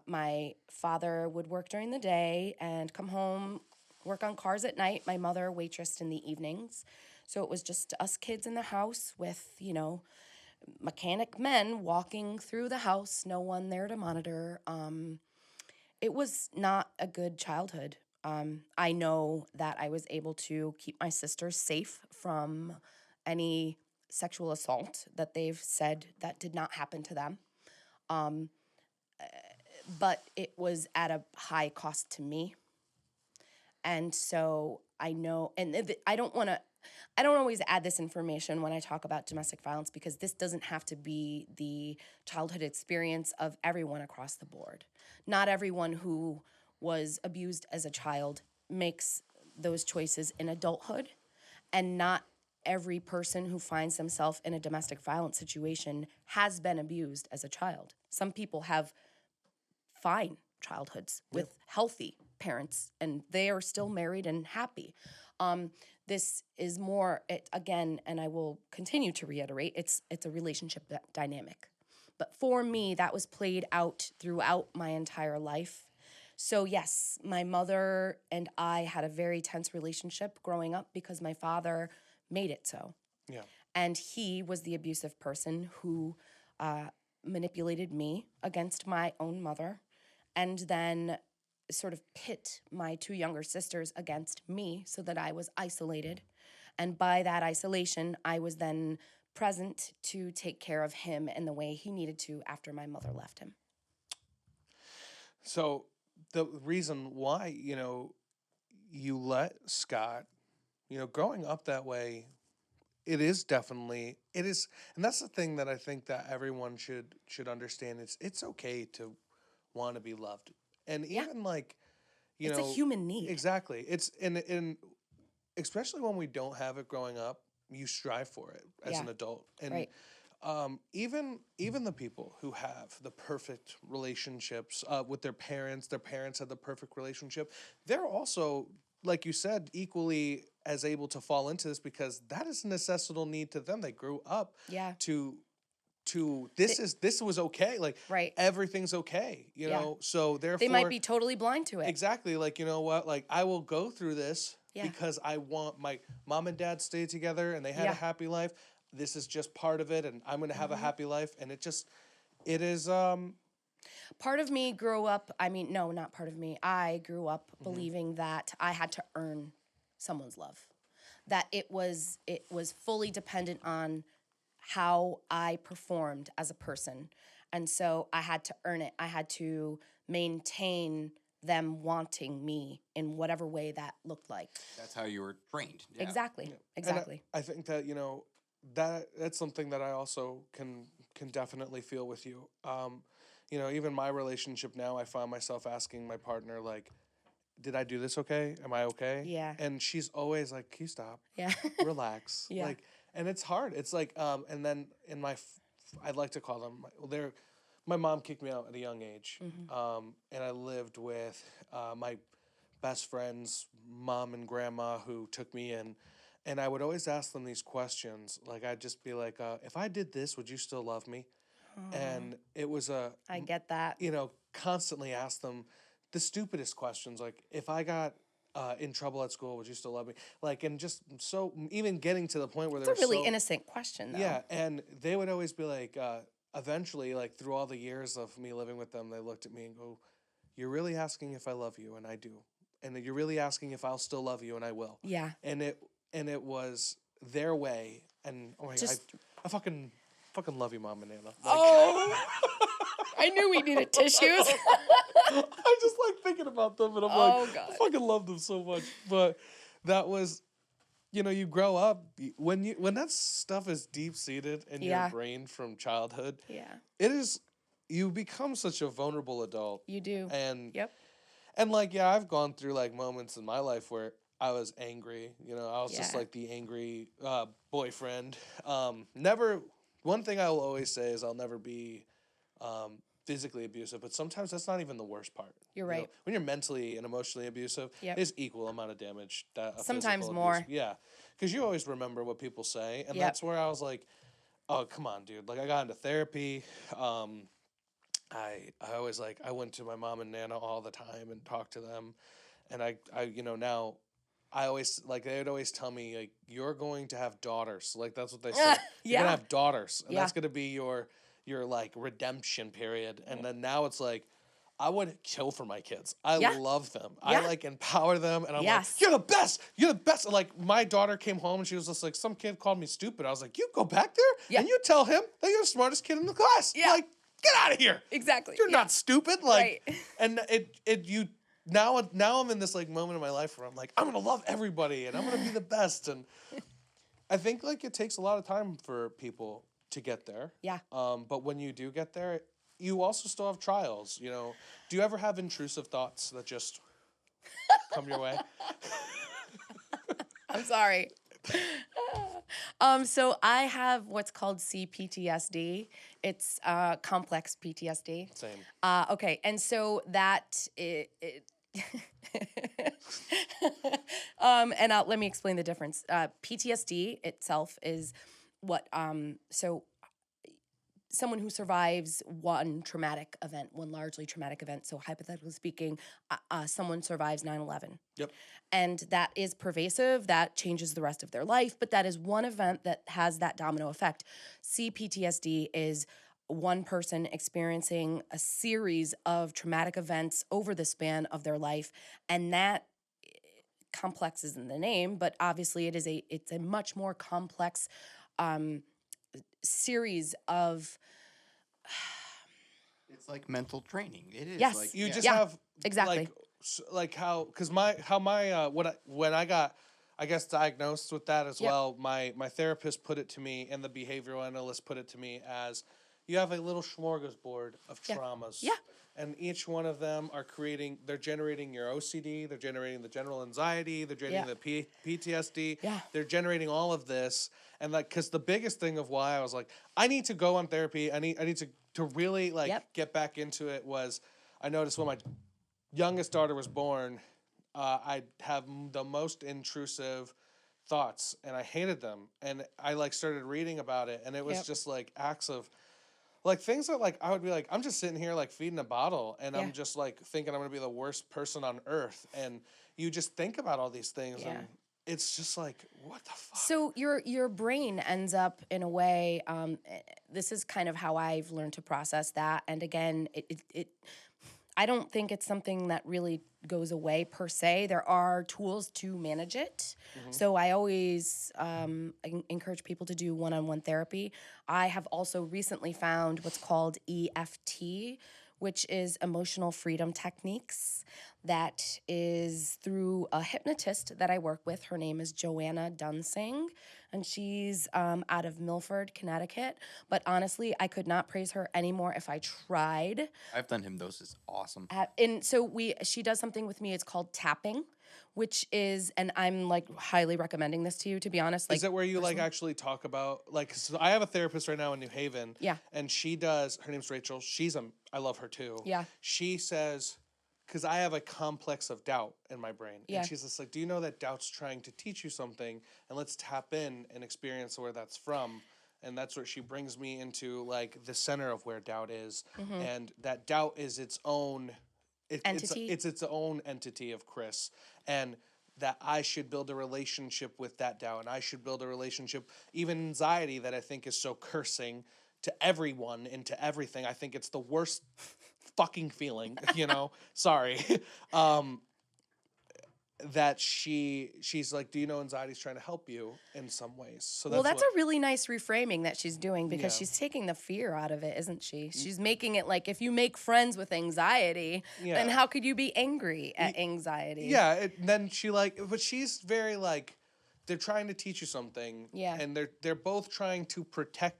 my father would work during the day and come home, work on cars at night. My mother waitressed in the evenings. So it was just us kids in the house with, mechanic men walking through the house, no one there to monitor. It was not a good childhood. I know that I was able to keep my sisters safe from any sexual assault that they've said that did not happen to them. But it was at a high cost to me. And so I know, and I don't always add this information when I talk about domestic violence, because this doesn't have to be the childhood experience of everyone across the board. Not everyone who was abused as a child makes those choices in adulthood, and not every person who finds themselves in a domestic violence situation has been abused as a child. Some people have fine childhoods with healthy parents, and they are still married and happy. This is more, again, and I will continue to reiterate, it's a relationship dynamic. But for me, that was played out throughout my entire life. So yes, my mother and I had a very tense relationship growing up because my father made it so. Yeah. And he was the abusive person who manipulated me against my own mother, and then sort of pit my 2 younger sisters against me so that I was isolated. And by that isolation, I was then present to take care of him in the way he needed to after my mother left him. So the reason why, you let Scott, growing up that way, it is, and that's the thing that I think that everyone should understand. It's okay to want to be loved. And even it's a human need. Exactly. It's in especially when we don't have it growing up, you strive for it as an adult. And right. Even the people who have the perfect relationships with their parents had the perfect relationship, they're also, like you said, equally as able to fall into this, because that is a necessitable need to them. They grew up to this was okay, right. Everything's okay, so therefore they might be totally blind to it. Exactly. I will go through this because I want my mom and dad stay together and they had a happy life. This is just part of it, and I'm going to have a happy life. And it is part of me grew up, no, not part of me. I grew up believing that I had to earn someone's love, that it was fully dependent on how I performed as a person. And so I had to earn it. I had to maintain them wanting me in whatever way that looked like. That's how you were trained. Yeah. Exactly. Exactly. I think that, that's something that I also can definitely feel with you. Even my relationship now, I find myself asking my partner, did I do this okay? Am I okay? Yeah. And she's always like, can you stop? Yeah. Relax. Yeah. And it's hard. It's and then in I'd like to call them, my mom kicked me out at a young age. And I lived with my best friend's mom and grandma who took me in. And I would always ask them these questions. I'd just be like, if I did this, would you still love me? And it was I get that. Constantly ask them the stupidest questions. If I got in trouble at school, would you still love me? And just so even getting to the point where it's a really innocent question, though. Yeah, and they would always be eventually, through all the years of me living with them, they looked at me and go, "You're really asking if I love you," and I do, and you're really asking if I'll still love you, and I will. Yeah. And it was their way, and I fucking love you, Mom and Nana. I knew we needed tissues. I just thinking about them, and I'm God. I fucking love them so much. But that was, you grow up when that stuff is deep seated in your brain from childhood. Yeah, it is. You become such a vulnerable adult. You do. And yep. And I've gone through moments in my life where I was angry. You know, I was just Yeah. like the angry boyfriend. One thing I will always say is I'll never be physically abusive, but sometimes that's not even the worst part. You're You know, right. when you're mentally and emotionally abusive, Yep. there's equal amount of damage that a Sometimes physical more. abuse. Yeah, because you always remember what people say, and Yep. that's where I was like, oh, come on, dude. Like, I got into therapy. I always like, I went to my mom and Nana all the time and talked to them. And I now I always, like, they would always tell me, like, you're going to have daughters. Like, that's what they say. You're going Yeah. to have daughters. And Yeah. that's going to be your like, redemption period. And then now it's like, I would kill for my kids. I Yeah. love them. Yeah. I, like, empower them. And I'm Yes. like, you're the best. You're the best. And, like, my daughter came home and she was just like, some kid called me stupid. I was like, you go back there Yeah. and you tell him that you're the smartest kid in the class. Yeah. Like, get out of here. Exactly. You're Yeah. not stupid. Like, Right. and you now I'm in this, like, moment in my life where I'm like, I'm gonna love everybody and I'm gonna be the best. And I think, like, it takes a lot of time for people to get there. Yeah. But when you do get there, you also still have trials. You know, do you ever have intrusive thoughts that just come your way? I'm sorry. So I have what's called CPTSD. It's complex PTSD. Same. Okay, and so that let me explain the difference. PTSD itself is what someone who survives one largely traumatic event. So hypothetically speaking, someone survives 9/11. Yep. And that is pervasive, that changes the rest of their life, but that is one event that has that domino effect. CPTSD is one person experiencing a series of traumatic events over the span of their life, and that complex is in the name, but obviously it's a much more complex series of It's like mental training. It is. Yes. Like, You yeah. just Yeah, have exactly. like how, because when I got, I guess, diagnosed with that as Yep. well, my therapist put it to me and the behavioral analyst put it to me as, you have a little smorgasbord of Yeah. traumas. Yeah. And each one of them they're generating your OCD, they're generating the general anxiety, they're generating the PTSD. Yeah. They're generating all of this. And, like, because the biggest thing of why I was like, I need to go on therapy, I need to really, like, Yep. get back into it, was I noticed when my youngest daughter was born, I'd have the most intrusive thoughts, and I hated them. And I, like, started reading about it, and it was Yep. just, like, acts of, like, things that, like, I would be like, I'm just sitting here, like, feeding a bottle, and Yeah. I'm just, like, thinking I'm gonna be the worst person on earth. And you just think about all these things, Yeah. and it's just like, what the fuck? So your brain ends up in a way. This is kind of how I've learned to process that. And again, I don't think it's something that really goes away per se. There are tools to manage it. Mm-hmm. So I always encourage people to do one-on-one therapy. I have also recently found what's called EFT, which is emotional freedom techniques. That is through a hypnotist that I work with. Her name is Joanna Dunsing, and she's out of Milford, Connecticut. But honestly, I could not praise her anymore if I tried. I've done hypnosis. Awesome. And so she does something with me. It's called tapping, which is, and I'm, like, highly recommending this to you, to be honest. Like, Is it where you, like, actually talk about, like, so I have a therapist right now in New Haven. Yeah. And her name's Rachel. I love her too. Yeah. She says, because I have a complex of doubt in my brain. Yeah. And she's just like, do you know that doubt's trying to teach you something? And let's tap in and experience where that's from. And that's where she brings me into, like, the center of where doubt is. Mm-hmm. And that doubt is its own Entity? It's its own entity of Chris. And that I should build a relationship with that doubt. And I should build a relationship, even anxiety, that I think is so cursing to everyone and to everything. I think it's the worst fucking feeling, sorry. That she's like, do you know anxiety's trying to help you in some ways? So that's a really nice reframing that she's doing, because she's taking the fear out of it, isn't she? She's making it like, if you make friends with anxiety, then Yeah. how could you be angry at anxiety? Yeah, then but she's very, like, they're trying to teach you something. Yeah. And they're both trying to protect.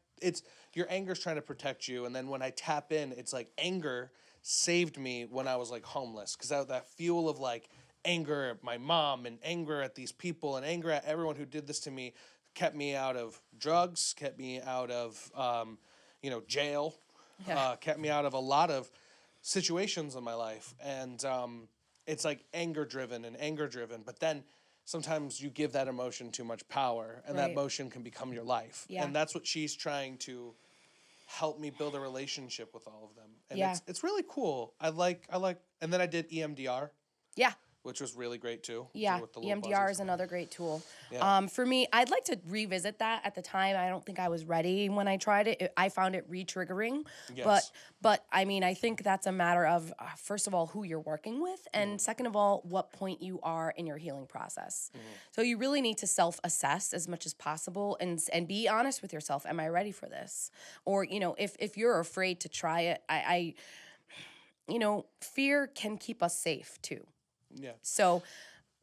Your anger's trying to protect you, and then when I tap in, it's like anger saved me when I was, like, homeless, because that fuel of, like, anger at my mom and anger at these people and anger at everyone who did this to me kept me out of drugs, kept me out of, jail, kept me out of a lot of situations in my life. And it's like anger driven. But then sometimes you give that emotion too much power, and that emotion can become your life. Yeah. And that's what she's trying to help me build a relationship with all of them. And it's really cool. I like, and then I did EMDR. Yeah. Which was really great too. Yeah, With the little EMDR buzzers. is another great tool. Yeah. For me, I'd like to revisit that. At the time, I don't think I was ready when I tried it. I found it re-triggering. Yes. But I mean, I think that's a matter of, first of all, who you're working with, and second of all, what point you are in your healing process. So you really need to self-assess as much as possible and be honest with yourself. Am I ready for this? Or, if you're afraid to try it, I fear can keep us safe too. Yeah. So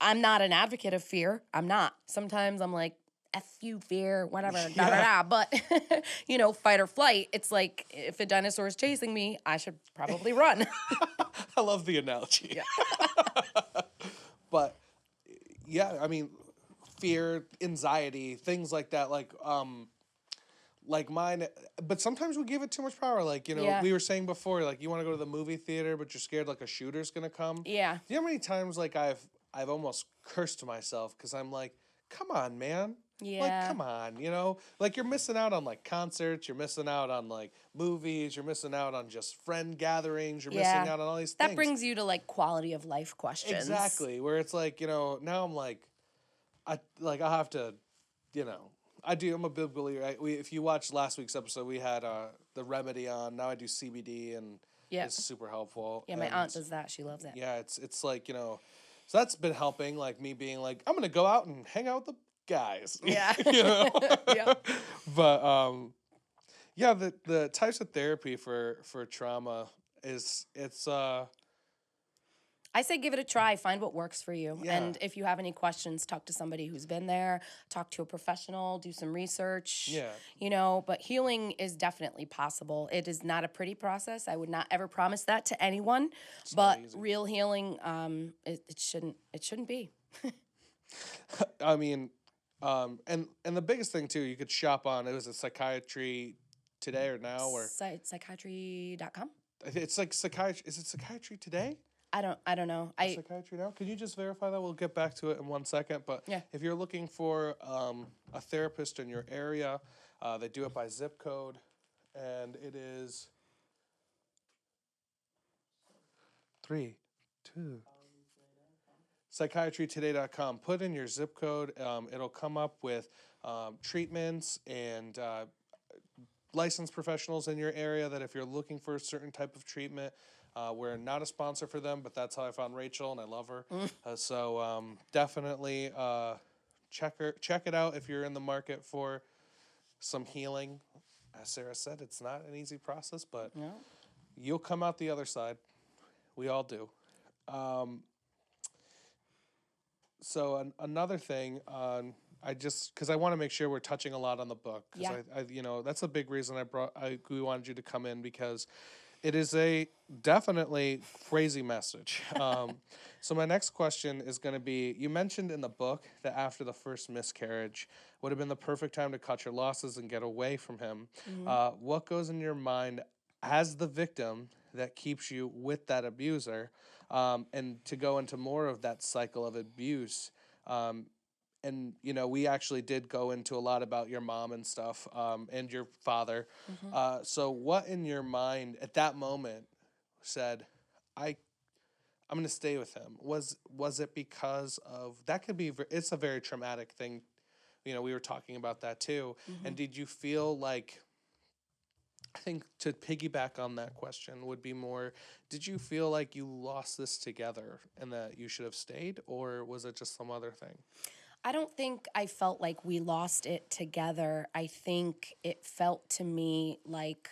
I'm not an advocate of fear. I'm not. Sometimes I'm like, F you, fear, whatever, da-da-da. But, fight or flight, it's like if a dinosaur is chasing me, I should probably run. I love the analogy. Yeah. But, yeah, I mean, fear, anxiety, things like that, like mine, but sometimes we give it too much power. Like, we were saying before, like, you want to go to the movie theater, but you're scared like a shooter's going to come. Yeah. Do you know how many times, like, I've almost cursed myself because I'm like, come on, man. Yeah. Like, come on, Like, you're missing out on, like, concerts. You're missing out on, like, movies. You're missing out on just friend gatherings. You're missing out on all these things. That brings you to, like, quality of life questions. Exactly. Where it's like, now I'm like, I'll have to, I'm a big believer. If you watched last week's episode, we had the remedy on. Now I do CBD, and it's super helpful. Yeah, my aunt does that. She loves it. Yeah, it's like, so that's been helping, like me being like, I'm going to go out and hang out with the guys. Yeah. Yeah. But, the types of therapy for trauma it's I say give it a try. Find what works for you. Yeah. And if you have any questions, talk to somebody who's been there. Talk to a professional. Do some research. Yeah. But healing is definitely possible. It is not a pretty process. I would not ever promise that to anyone. But real healing, it shouldn't be. I mean, and the biggest thing too, you could shop on. It was a Psychiatry Today or Now or psychiatry.com. It's like psychiatry. Is it Psychiatry Today? I don't know. Psychiatry Now? Can you just verify that? We'll get back to it in 1 second. But yeah. If you're looking for a therapist in your area, they do it by zip code, and it is 3, 2. Psychiatrytoday.com. Put in your zip code. It'll come up with treatments and licensed professionals in your area that if you're looking for a certain type of treatment, we're not a sponsor for them, but that's how I found Rachel, and I love her. So definitely check it out if you're in the market for some healing. As Sarah said, it's not an easy process, but you'll come out the other side. We all do. So another thing, because I want to make sure we're touching a lot on the book. Because that's a big reason we wanted you to come in, because it is a definitely crazy message. So my next question is going to be, you mentioned in the book that after the first miscarriage would have been the perfect time to cut your losses and get away from him. Mm-hmm. What goes in your mind as the victim that keeps you with that abuser, and to go into more of that cycle of abuse? And, we actually did go into a lot about your mom and stuff, and your father. Mm-hmm. So what in your mind at that moment said, I'm going to stay with him? Was it because of, that could be, it's a very traumatic thing. We were talking about that too. Mm-hmm. And did you feel like, I think to piggyback on that question would be more, did you feel like you lost this together and that you should have stayed, or was it just some other thing? I don't think I felt like we lost it together. I think it felt to me like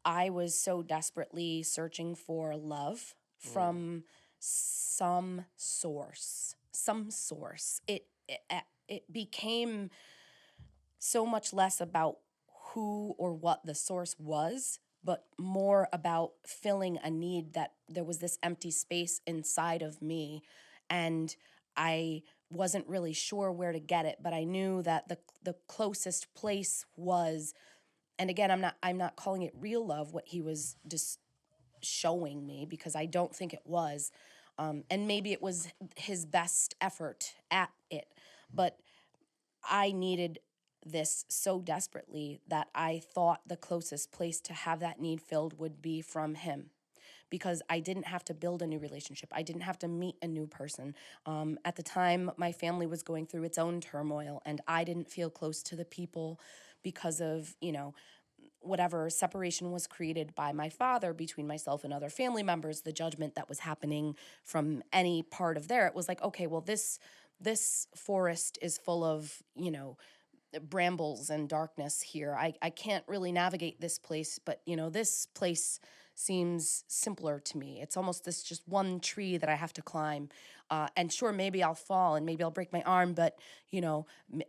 I was so desperately searching for love from some source. It became so much less about who or what the source was, but more about filling a need that there was this empty space inside of me. and I wasn't really sure where to get it, but I knew that the closest place was, and again, I'm not calling it real love, what he was just showing me, because I don't think it was. And maybe it was his best effort at it, but I needed this so desperately that I thought the closest place to have that need filled would be from him, because I didn't have to build a new relationship. I didn't have to meet a new person. At the time, my family was going through its own turmoil, and I didn't feel close to the people because of, whatever separation was created by my father between myself and other family members, the judgment that was happening from any part of there. It was like, okay, well, this forest is full of, brambles and darkness here. I can't really navigate this place, but, this place seems simpler to me. It's almost this just one tree that I have to climb. And sure, maybe I'll fall and maybe I'll break my arm, but,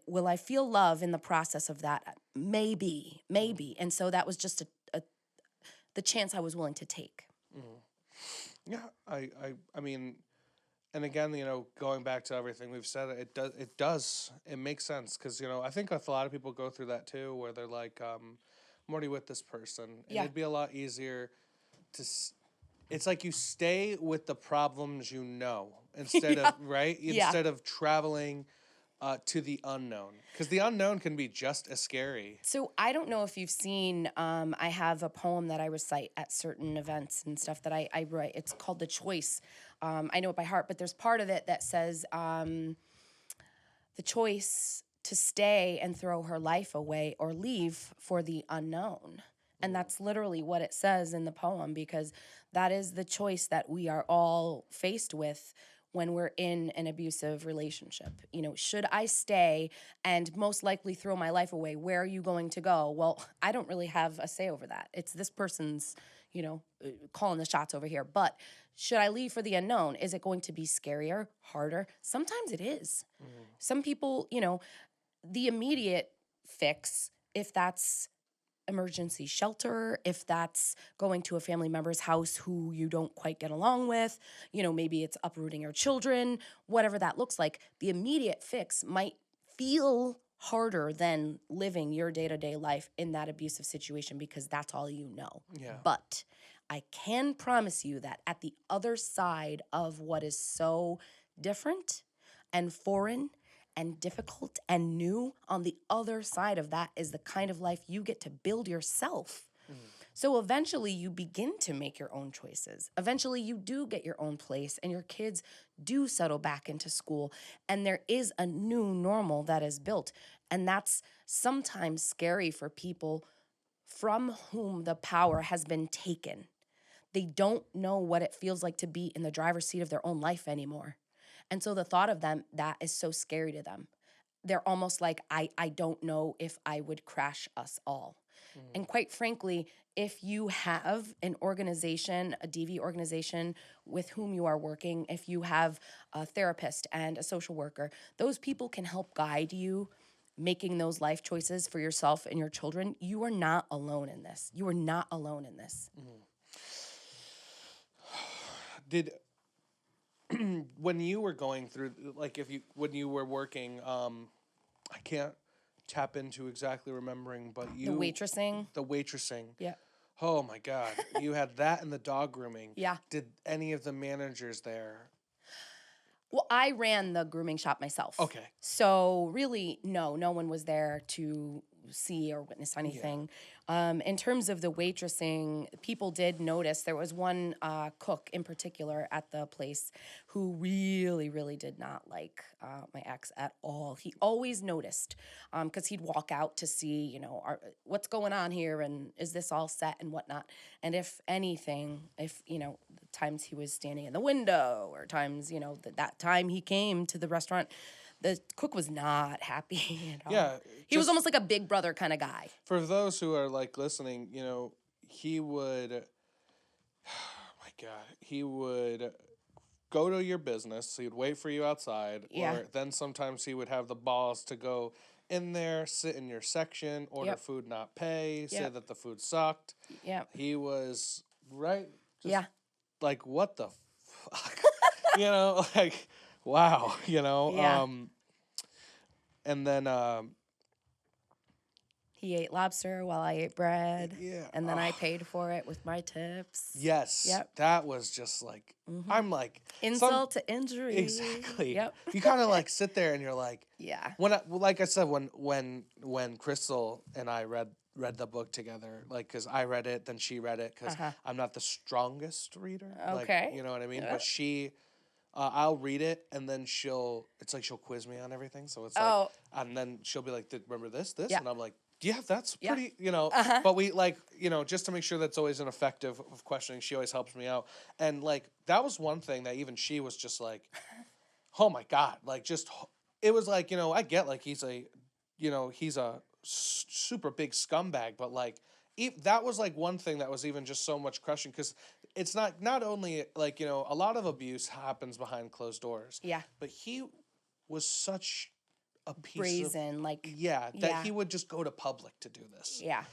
will I feel love in the process of that? Maybe. And so that was just the chance I was willing to take. Yeah, I mean, and again, going back to everything we've said, it makes sense, because, I think a lot of people go through that too, where they're like, I'm already with this person, and it'd be a lot easier it's like you stay with the problems instead of, right? Instead of traveling to the unknown, because the unknown can be just as scary. So I don't know if you've seen, I have a poem that I recite at certain events and stuff that I write. It's called The Choice. I know it by heart, but there's part of it that says, the choice to stay and throw her life away or leave for the unknown. And that's literally what it says in the poem, because that is the choice that we are all faced with when we're in an abusive relationship. Should I stay and most likely throw my life away? Where are you going to go? Well, I don't really have a say over that. It's this person's, calling the shots over here. But should I leave for the unknown? Is it going to be scarier, harder? Sometimes it is. Some people, the immediate fix, if that's emergency shelter, if that's going to a family member's house who you don't quite get along with, maybe it's uprooting your children, whatever that looks like, the immediate fix might feel harder than living your day-to-day life in that abusive situation, because that's all you know. Yeah. But I can promise you that at the other side of what is so different and foreign and difficult and new, on the other side of that is the kind of life you get to build yourself. So eventually you begin to make your own choices. Eventually you do get your own place, and your kids do settle back into school, and there is a new normal that is built. And that's sometimes scary for people from whom the power has been taken. They don't know what it feels like to be in the driver's seat of their own life anymore. And so the thought of that is so scary to them. They're almost like, I don't know if I would crash us all. And quite frankly, if you have an organization, a DV organization with whom you are working, if you have a therapist and a social worker, those people can help guide you making those life choices for yourself and your children. You are not alone in this. You are not alone in this. When you were going through, when you were working, I can't tap into exactly remembering, but The waitressing. Yeah. Oh my God. You had that and the dog grooming. Yeah. Did any of the managers there? Well, I ran the grooming shop myself. Okay. So really, no one was there to see or witness anything. In terms of the waitressing, people did notice. There was one cook in particular at the place who really, really did not like my ex at all. He always noticed, because he'd walk out to see, what's going on here, and is this all set and whatnot. And if anything, the times he was standing in the window, or times, that time he came to the restaurant, the cook was not happy at all. Yeah. He was almost like a big brother kind of guy. For those who are listening, he would, oh my God, he would go to your business. He'd wait for you outside. Yeah. Or then sometimes he would have the balls to go in there, sit in your section, order food, not pay, say that the food sucked. Yeah. He was, right? Yeah. Like, what the fuck? wow, you know. Yeah. And then He ate lobster while I ate bread. yeah, And then I paid for it with my tips. yes, Yep. that was just like I'm like Insult to injury. exactly. Yep. You kind of like sit there and you're like, Yeah. like I said, when Crystal and I read the book together, like because I read it, then she read it, because I'm not the strongest reader. Okay. Like, you know what I mean? But she. I'll read it and then she'll quiz me on everything. So it's like, and then she'll be like, remember this? Yeah. And I'm like, yeah, that's Yeah. pretty, but we like, just to make sure that's always an effective of questioning, she always helps me out. And like, that was one thing that even she was just like, oh my God, like it was like, I get like he's a super big scumbag, but like, that was like one thing that was even just so much crushing, because it's not only like, a lot of abuse happens behind closed doors. Yeah. But he was such a piece Brazen, of, like, that he would just go to public to do this. Yeah.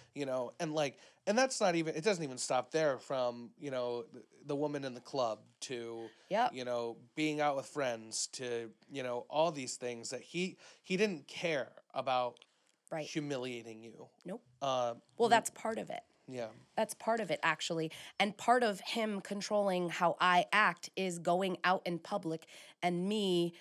And like, and that's not even, it doesn't even stop there, from, the woman in the club to, Yep. being out with friends to, all these things that he didn't care about. Right. Humiliating you. Nope. Well, that's part of it. Yeah. That's part of it, actually. And part of him controlling how I act is going out in public and me,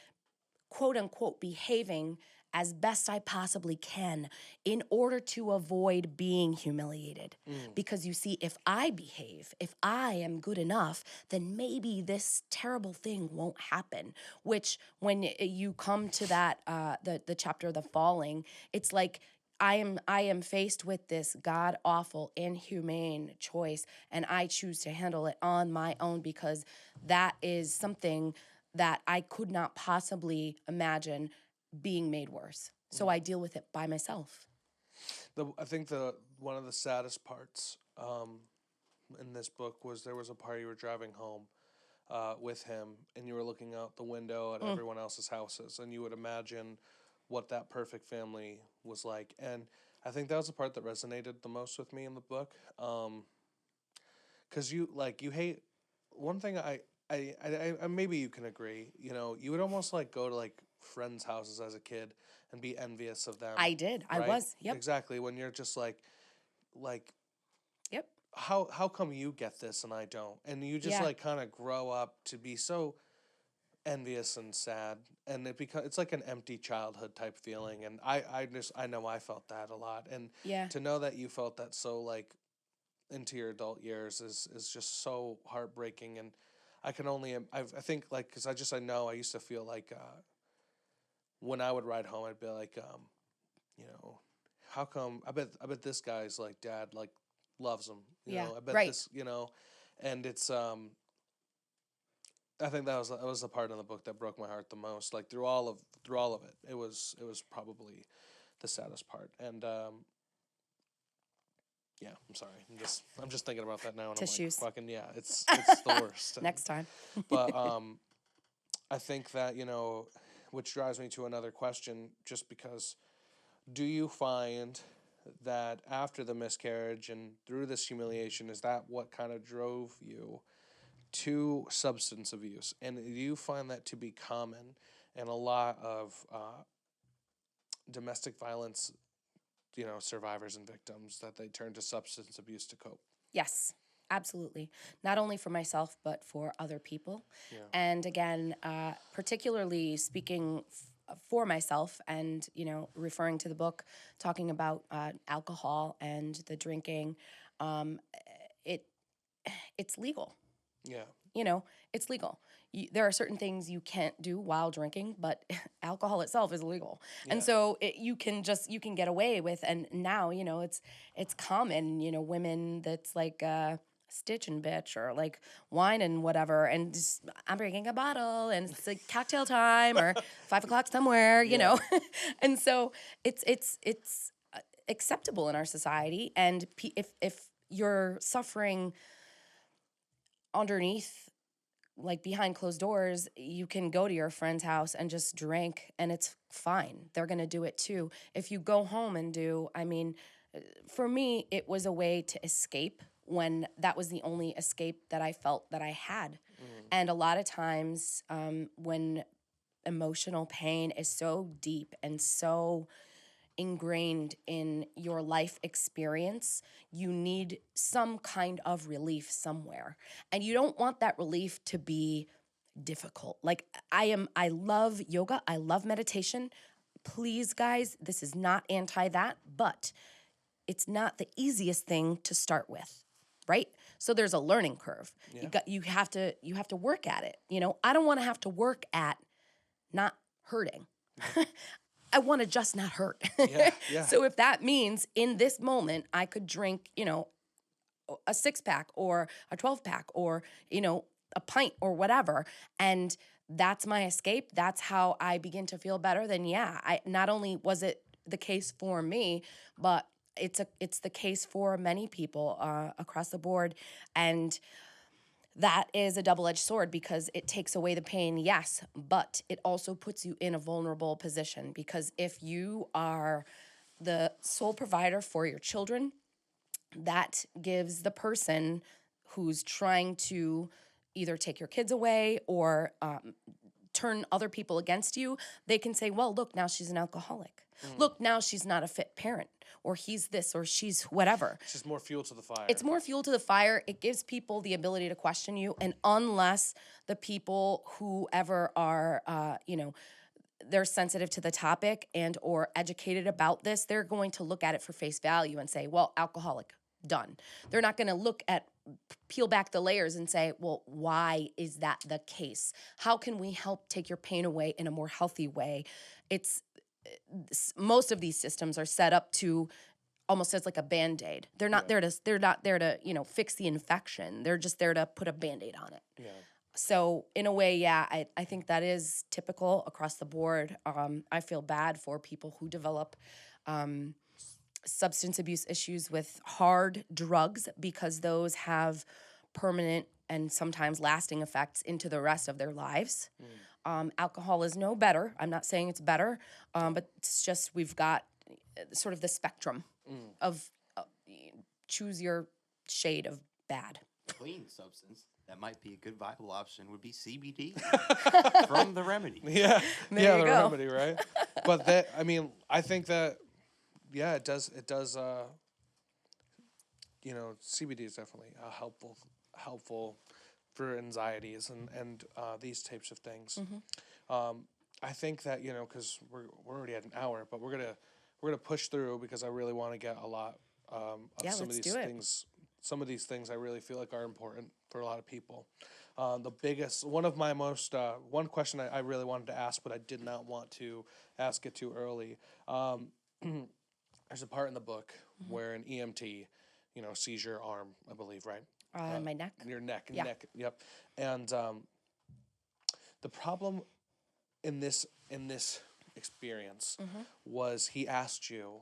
quote unquote, behaving as best I possibly can in order to avoid being humiliated. Because you see, if I behave, if I am good enough, then maybe this terrible thing won't happen. Which, when you come to that, the chapter, The Falling, it's like, I am faced with this god-awful, inhumane choice, and I choose to handle it on my own, because that is something that I could not possibly imagine being made worse. So I deal with it by myself. I think one of the saddest parts in this book was there was a part you were driving home with him, and you were looking out the window at everyone else's houses, and you would imagine what that perfect family was like. And I think that was the part that resonated the most with me in the book, because you hate one thing. I maybe you can agree. You would almost like go to like friends' houses as a kid and be envious of them. I did. Right? I was. Yep. Exactly. When you're just like, yep. How come you get this and I don't? And you just like kind of grow up to be so envious and sad, and it's like an empty childhood type feeling. And I know I felt that a lot. And to know that you felt that so like into your adult years is just so heartbreaking. And I can only, I think like, because I know I used to feel like when I would ride home, I'd be like, how come, I bet this guy's like dad like loves him, I bet this, and it's I think that was the part in the book that broke my heart the most. Like through all of it, it was probably the saddest part. And yeah, I'm sorry. I'm just thinking about that now, and Tissues. I'm like, fucking yeah, it's the worst. Next time. But I think that which drives me to another question, just because, do you find that after the miscarriage and through this humiliation, is that what kind of drove you to substance abuse? And do you find that to be common in a lot of domestic violence, survivors and victims, that they turn to substance abuse to cope? Yes, absolutely. Not only for myself, but for other people. Yeah. And again, particularly speaking for myself and, referring to the book, talking about alcohol and the drinking, it's legal. Yeah. It's legal. There are certain things you can't do while drinking, but alcohol itself is illegal. Yeah. And so you can get away with, and now, it's common, women that's like stitching bitch or like wine and whatever, and just, I'm bringing a bottle and it's like cocktail time or 5 o'clock somewhere, you know? And so it's acceptable in our society. And if you're suffering underneath, like behind closed doors, you can go to your friend's house and just drink and it's fine. They're going to do it too. If you go home and for me, it was a way to escape when that was the only escape that I felt that I had. And a lot of times when emotional pain is so deep and so ingrained in your life experience, you need some kind of relief somewhere. And you don't want that relief to be difficult. Like I love yoga, I love meditation. Please, guys, this is not anti that, but it's not the easiest thing to start with, right? So there's a learning curve. Yeah. You have to work at it. I don't want to have to work at not hurting. I want to just not hurt. Yeah. So if that means in this moment I could drink, a 6-pack or a 12-pack or, a pint or whatever, and that's my escape, that's how I begin to feel better, then I not only was it the case for me, but it's the case for many people across the board. And that is a double-edged sword because it takes away the pain, yes, but it also puts you in a vulnerable position, because if you are the sole provider for your children, that gives the person who's trying to either take your kids away or turn other people against you, they can say, well, look, now she's an alcoholic. Look, now she's not a fit parent, or he's this, or she's whatever. It's just more fuel to the fire. It's more fuel to the fire. It gives people the ability to question you. And unless the people who ever are, they're sensitive to the topic and or educated about this, they're going to look at it for face value and say, well, alcoholic, done. They're not going to peel back the layers and say, well, why is that the case? How can we help take your pain away in a more healthy way? Most of these systems are set up to almost as like a Band-Aid. They're not there to fix the infection. They're just there to put a Band-Aid on it. Yeah. So in a way, I think that is typical across the board. I feel bad for people who develop substance abuse issues with hard drugs, because those have permanent and sometimes lasting effects into the rest of their lives. Alcohol is no better. I'm not saying it's better, but it's just we've got sort of the spectrum of choose your shade of bad. Clean substance that might be a good viable option would be CBD from the Remedy. Yeah, There you the go. Remedy, right? But I think that, it does. CBD is definitely helpful for anxieties and these types of things. I think that because we're already at an hour, but we're gonna push through, because I really want to get a lot of some of these things. Some of these things I really feel like are important for a lot of people. One question I really wanted to ask, but I did not want to ask it too early. There's a part in the book where an EMT, sees your arm, I believe, right? My neck. Your neck. Yeah. Neck. Yep. And the problem in this experience was he asked you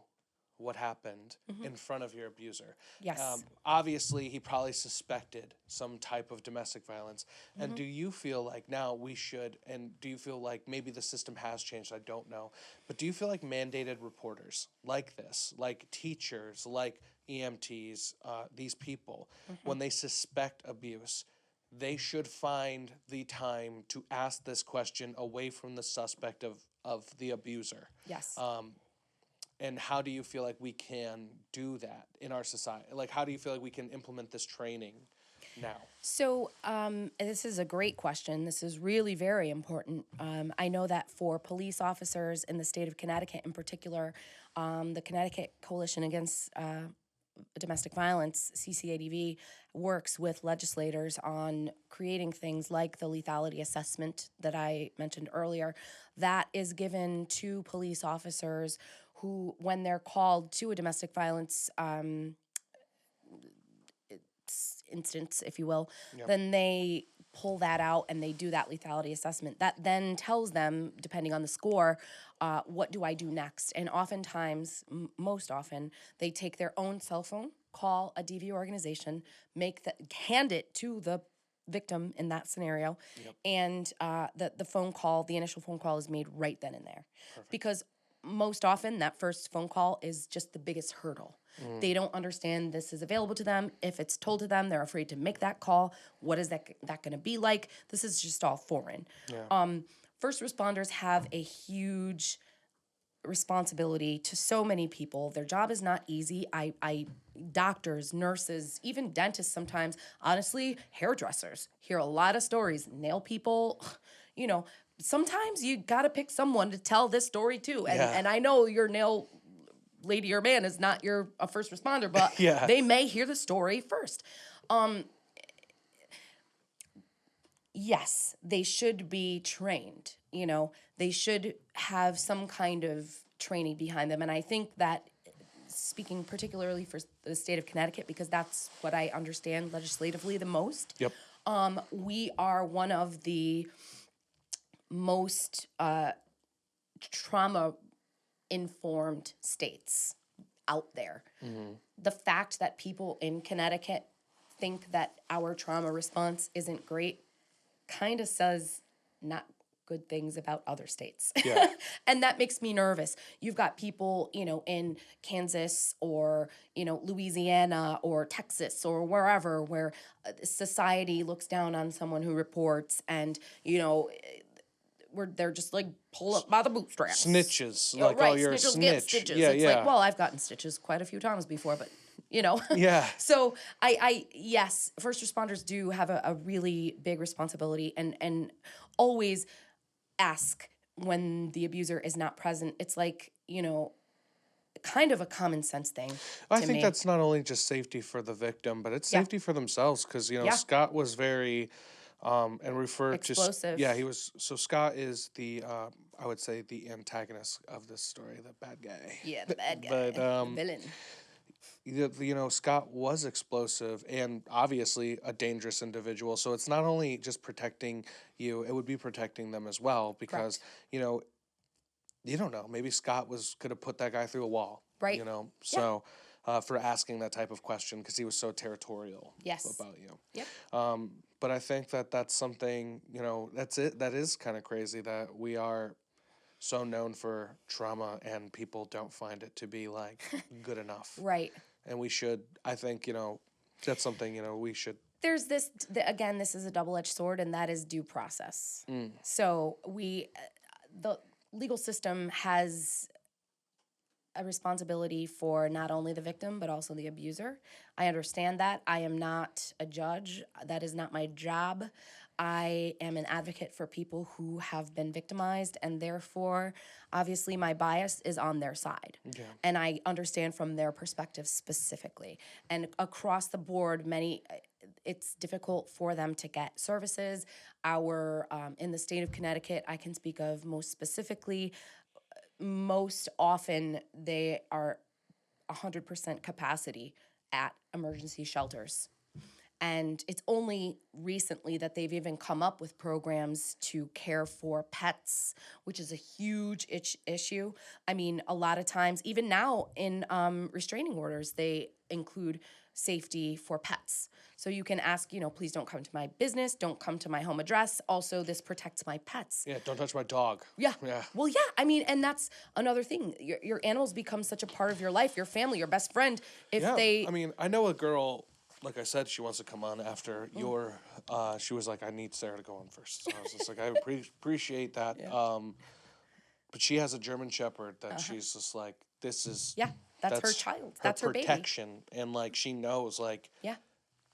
what happened in front of your abuser. Yes. Obviously, he probably suspected some type of domestic violence. And do you feel like now we should, and do you feel like maybe the system has changed? I don't know. But do you feel like mandated reporters like this, like teachers, like EMTs, these people, when they suspect abuse, they should find the time to ask this question away from the suspect of the abuser? Yes. And how do you feel like we can do that in our society? Like, how do you feel like we can implement this training now? So this is a great question. This is really very important. I know that for police officers in the state of Connecticut in particular, the Connecticut Coalition Against Domestic Violence, CCADV, works with legislators on creating things like the lethality assessment that I mentioned earlier. That is given to police officers who, when they're called to a domestic violence instance, if you will, then they pull that out and they do that lethality assessment. That then tells them, depending on the score, what do I do next? And oftentimes, most often, they take their own cell phone, call a DV organization, hand it to the victim in that scenario, and the initial phone call is made right then and there. Perfect. Because most often, that first phone call is just the biggest hurdle. They don't understand this is available to them. If it's told to them, they're afraid to make that call. What is that going to be like? This is just all foreign. first responders have a huge responsibility to so many people. Their job is not easy. Doctors, nurses, even dentists sometimes, honestly, hairdressers hear a lot of stories. Nail people, you know, sometimes you got to pick someone to tell this story too. And I know your nail lady or man is not a first responder, but they may hear the story first. Yes, they should be trained, you know, they should have some kind of training behind them. And I think that, speaking particularly for the state of Connecticut, because that's what I understand legislatively the most, we are one of the most trauma-informed states out there. The fact that people in Connecticut think that our trauma response isn't great kind of says not good things about other states. And that makes me nervous. You've got people, you know, in Kansas or, you know, Louisiana or Texas or wherever where society looks down on someone who reports and, you know, they're just like pull up by the bootstraps. Snitches. You know, like, right, oh, you're snitches a snitch. get stitches. It's like, well, I've gotten stitches quite a few times before, but you know. So yes, first responders do have a really big responsibility and always ask when the abuser is not present. It's like, you know, kind of a common sense thing. I think that's not only just safety for the victim, but it's safety for themselves because, you know, Scott was very and referred explosive. to he was. So Scott is the I would say the antagonist of this story, the bad guy. Yeah, the bad guy, the villain. You know, Scott was explosive and obviously a dangerous individual. So it's not only just protecting you, it would be protecting them as well because, you know, you don't know. Maybe Scott could have put that guy through a wall. Right. You know, so for asking that type of question because he was so territorial about you. But I think that's something, you know, that is kind of crazy that we are so known for trauma and people don't find it to be like good enough. Right. And we should, I think, you know, that's something, you know, we should. There's this, again, this is a double-edged sword, and that is due process. So the legal system has a responsibility for not only the victim, but also the abuser. I understand that. I am not a judge. That is not my job. I am an advocate for people who have been victimized, and therefore, obviously, my bias is on their side. And I understand from their perspective specifically. And across the board, it's difficult for them to get services. In the state of Connecticut, I can speak of most specifically, most often they are 100% capacity at emergency shelters. And it's only recently that they've even come up with programs to care for pets, which is a huge issue. I mean, a lot of times, even now in restraining orders, they include safety for pets. So you can ask, you know, please don't come to my business, don't come to my home address. Also, this protects my pets. Yeah, don't touch my dog. Yeah. Well, yeah, I mean, and that's another thing. Your animals become such a part of your life, your family, your best friend. I mean, I know a girl, like I said, she wants to come on after she was like, I need Sarah to go on first. So I was just like, I appreciate that. But she has a German Shepherd that she's just like, this is... Yeah, that's her child. That's her protection. Baby. And like, she knows like,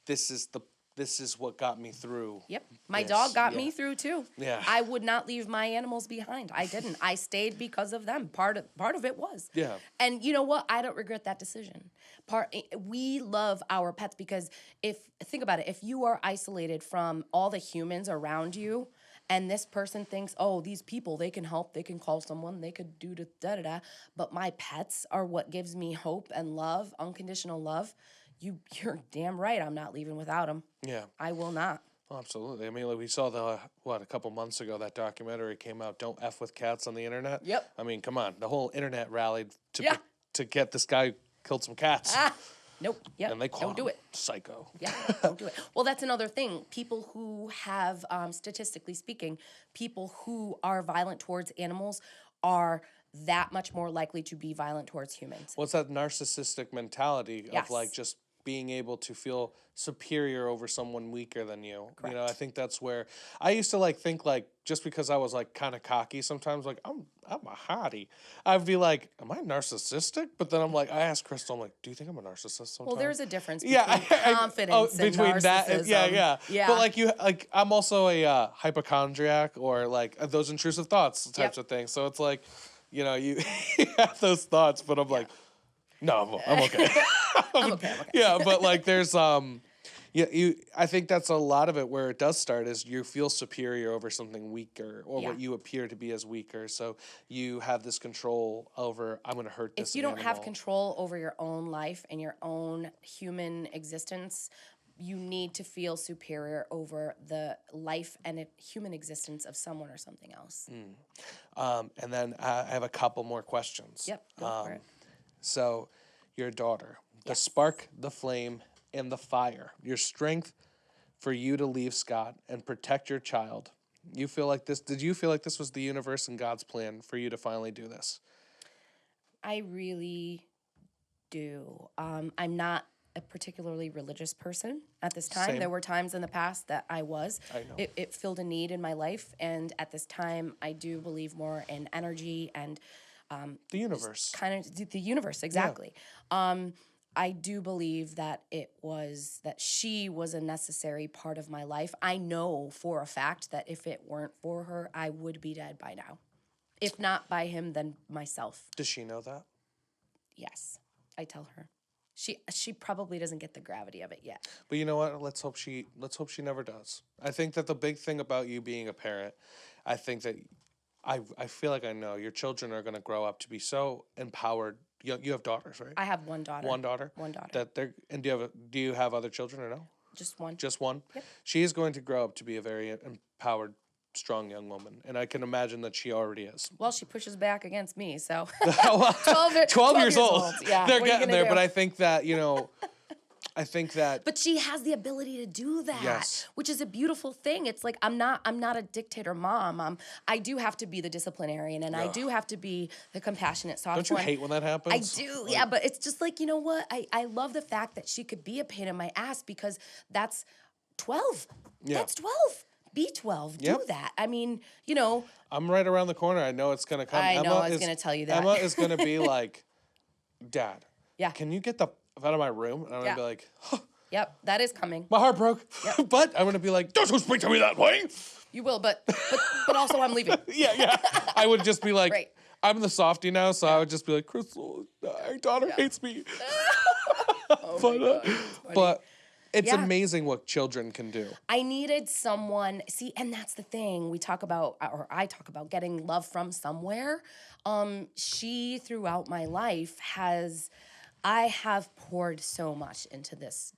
this is what got me through. Yep. My dog got me through too. Yeah. I would not leave my animals behind. I didn't. I stayed because of them. Part of it was. Yeah. And you know what? I don't regret that decision. We love our pets because think about it, if you are isolated from all the humans around you and this person thinks, oh, these people, they can help, they can call someone, they could do da-da-da, but my pets are what gives me hope and love, unconditional love, you're damn right I'm not leaving without them. Yeah. I will not. Oh, absolutely. I mean, like we saw a couple months ago, that documentary came out, Don't F with Cats on the Internet. Yep. I mean, come on. The whole internet rallied to get this guy who killed some cats. Nope. Yep. And they call don't do it. Psycho. Yeah, don't do it. Well, that's another thing. People who have, statistically speaking, people who are violent towards animals are that much more likely to be violent towards humans. Well, it's that narcissistic mentality of like just being able to feel superior over someone weaker than you. Correct. You know, I think that's where I used to like think like just because I was like kind of cocky sometimes, like I'm a hottie, I'd be like, am I narcissistic? But then I'm like, I asked Crystal, I'm like, do you think I'm a narcissist sometimes? Well, there's a difference between Yeah, confidence and between narcissism. that, yeah. Yeah. But like I'm also a hypochondriac or like those intrusive thoughts types of things. So it's like, you know, you have those thoughts, but I'm like, no, I'm okay. I'm okay. Yeah, but like there's I think that's a lot of it where it does start is you feel superior over something weaker or what you appear to be as weaker. So you have this control over, I'm going to hurt this If you don't have animal. control over your own life and your own human existence, you need to feel superior over the life and human existence of someone or something else. And then I have a couple more questions. Yep, go for it. So your daughter, the Yes. spark, the flame, and the fire, your strength for you to leave Scott and protect your child. You feel like this, did you feel like this was the universe and God's plan for you to finally do this? I really do. I'm not a particularly religious person at this time. Same. There were times in the past that I was. I know. It filled a need in my life, and at this time, I do believe more in energy and The universe. kind of the universe, exactly. I do believe that she was a necessary part of my life. I know for a fact that if it weren't for her, I would be dead by now. If not by him, then myself. Does she know that? Yes, I tell her. She probably doesn't get the gravity of it yet. But you know what? Let's hope she never does. I think that the big thing about you being a parent, I think that I feel like I know your children are going to grow up to be so empowered. You have daughters, right? I have one daughter. One daughter. One daughter. That they're and do you have other children or no? Just one. Just one. Yep. She is going to grow up to be a very empowered, strong young woman, and I can imagine that she already is. Well, she pushes back against me, so 12 years old. Yeah, They're what are you getting gonna there, do? but I think that But she has the ability to do that, Yes. which is a beautiful thing. It's like I'm not a dictator mom. I do have to be the disciplinarian, and I do have to be the compassionate, soft Don't you one. hate when that happens? I do, yeah. But it's just like, you know what? I love the fact that she could be a pain in my ass because that's 12. Yeah. That's 12. Be 12. Do Yep. that. I mean, you know. I'm right around the corner. I know it's gonna come. I know, Emma I was is- gonna tell you that. Emma is gonna be like, Dad. Yeah. Can you get the f out of my room? And I'm gonna Yeah. be like, huh, Yep, that is coming. my heart broke. But I'm gonna be like, don't you speak to me that way. You will, but also I'm leaving. Yeah. I would just be like, Right. I'm the softie now, so I would just be like, Crystal, my daughter hates me. But it's Yeah. amazing what children can do. I needed someone, see, and that's the thing. I talk about getting love from somewhere. She, throughout my life, I have poured so much into this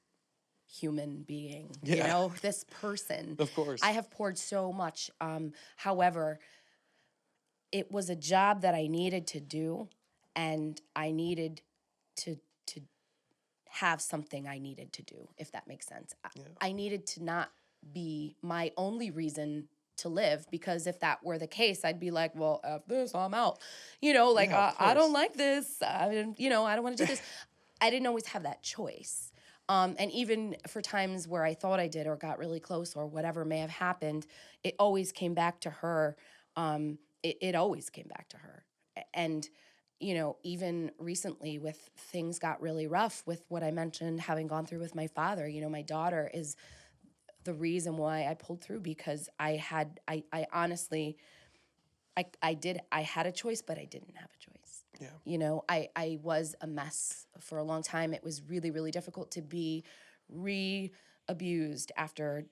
human being, you Yeah. know, this person. Of course. I have poured so much. However, it was a job that I needed to do, and I needed to have something I needed to do, if that makes sense. I needed to not be my only reason to live, because if that were the case, I'd be like, well, F this, I'm out. You know, like, Yeah, of I don't course. like this. I don't want to do this. I didn't always have that choice. And even for times where I thought I did or got really close or whatever may have happened, it always came back to her. It always came back to her. And, you know, even recently with things got really rough with what I mentioned, having gone through with my father, you know, my daughter is the reason why I pulled through, because I honestly, I had a choice, but I didn't have a choice. Yeah. You know, I was a mess for a long time. It was really, really difficult to be re-abused after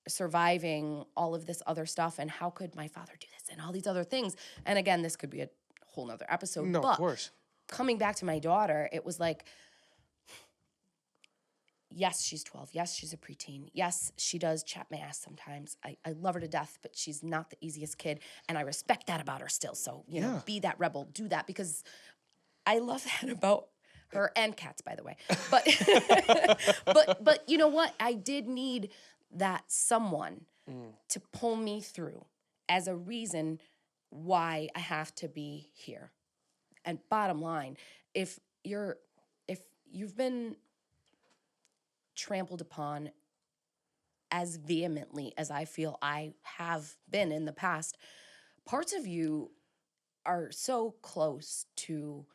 surviving all of this other stuff. And how could my father do this and all these other things? And again, this could be a whole nother episode. No, but of course. coming back to my daughter, it was like, yes, she's 12. Yes, she's a preteen. Yes, she does chat my ass sometimes. I love her to death, but she's not the easiest kid. And I respect that about her still. So, you know, be that rebel, do that, because I love that about her and cats, by the way. But you know what? I did need that someone to pull me through as a reason why I have to be here. And bottom line, if you've been trampled upon as vehemently as I feel I have been in the past, parts of you are so close to,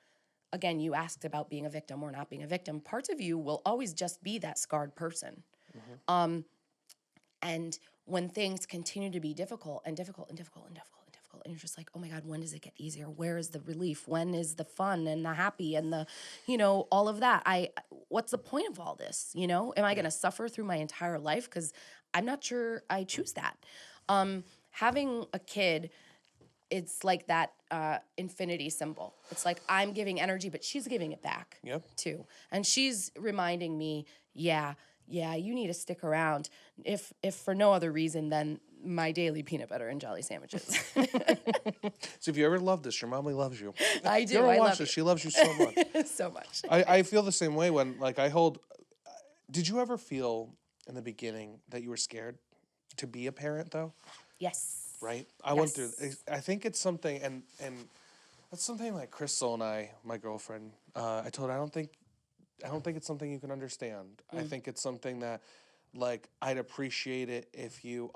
again, you asked about being a victim or not being a victim. Parts of you will always just be that scarred person. And when things continue to be difficult and difficult and difficult and difficult and difficult, and you're just like, oh my God, when does it get easier? Where is the relief? When is the fun and the happy and the, all of that? What's the point of all this? Am I going to suffer through my entire life? Because I'm not sure I choose that. Having a kid, it's like that infinity symbol. It's like I'm giving energy, but she's giving it back too. And she's reminding me, yeah, you need to stick around, if for no other reason than my daily peanut butter and jelly sandwiches. So if you ever loved this, your mommy loves you. I do. You ever I watch love this? you. She loves you so much. So much. I feel the same way when, like, did you ever feel in the beginning that you were scared to be a parent, though? Yes. Right? I went through, I think it's something, and that's something like Crystal and I, my girlfriend, I told her, I don't think it's something you can understand. I think it's something that, like, I'd appreciate it if you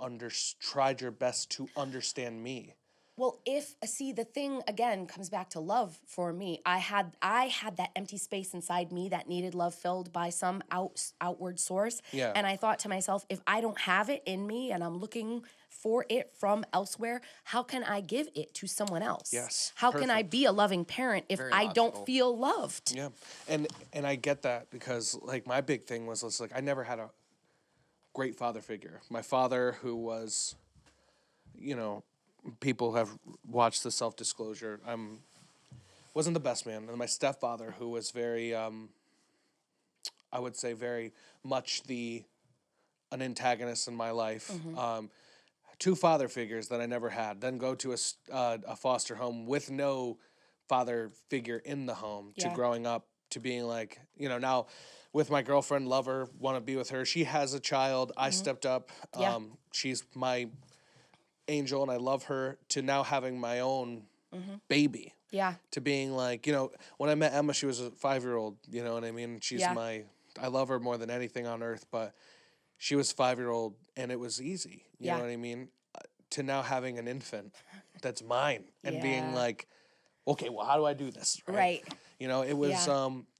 tried your best to understand me. Well, the thing again comes back to love for me. I had that empty space inside me that needed love filled by some outward source. Yeah. And I thought to myself, if I don't have it in me and I'm looking for it from elsewhere, how can I give it to someone else? Yes. How can I be a loving parent if Very I don't logical. feel loved? Yeah. And I get that because, like, my big thing was, like, I never had a great father figure. My father, who was, people have watched the self-disclosure, wasn't the best man. And my stepfather, who was very, I would say very much an antagonist in my life. Two father figures that I never had. Then go to a foster home with no father figure in the home, to growing up, to being like, now with my girlfriend, love her, want to be with her. She has a child. I stepped up. She's my angel and I love her, to now having my own baby. Yeah. To being like, when I met Emma, she was a 5-year-old, you know what I mean? She's I love her more than anything on earth, but she was 5-year-old and it was easy. You know what I mean? To now having an infant that's mine and being like, okay, well, how do I do this? Right. It was,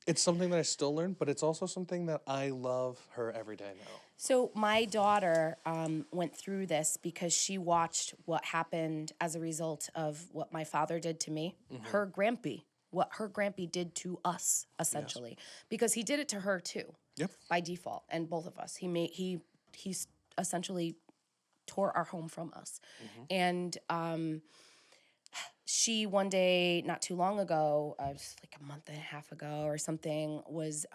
it's something that I still learn, but it's also something that I love her every day now. So my daughter went through this because she watched what happened as a result of what my father did to me, her grandpa, what her grandpa did to us, essentially, because he did it to her too, by default, and both of us. He essentially tore our home from us, and she one day, not too long ago, just like a month and a half ago or something, was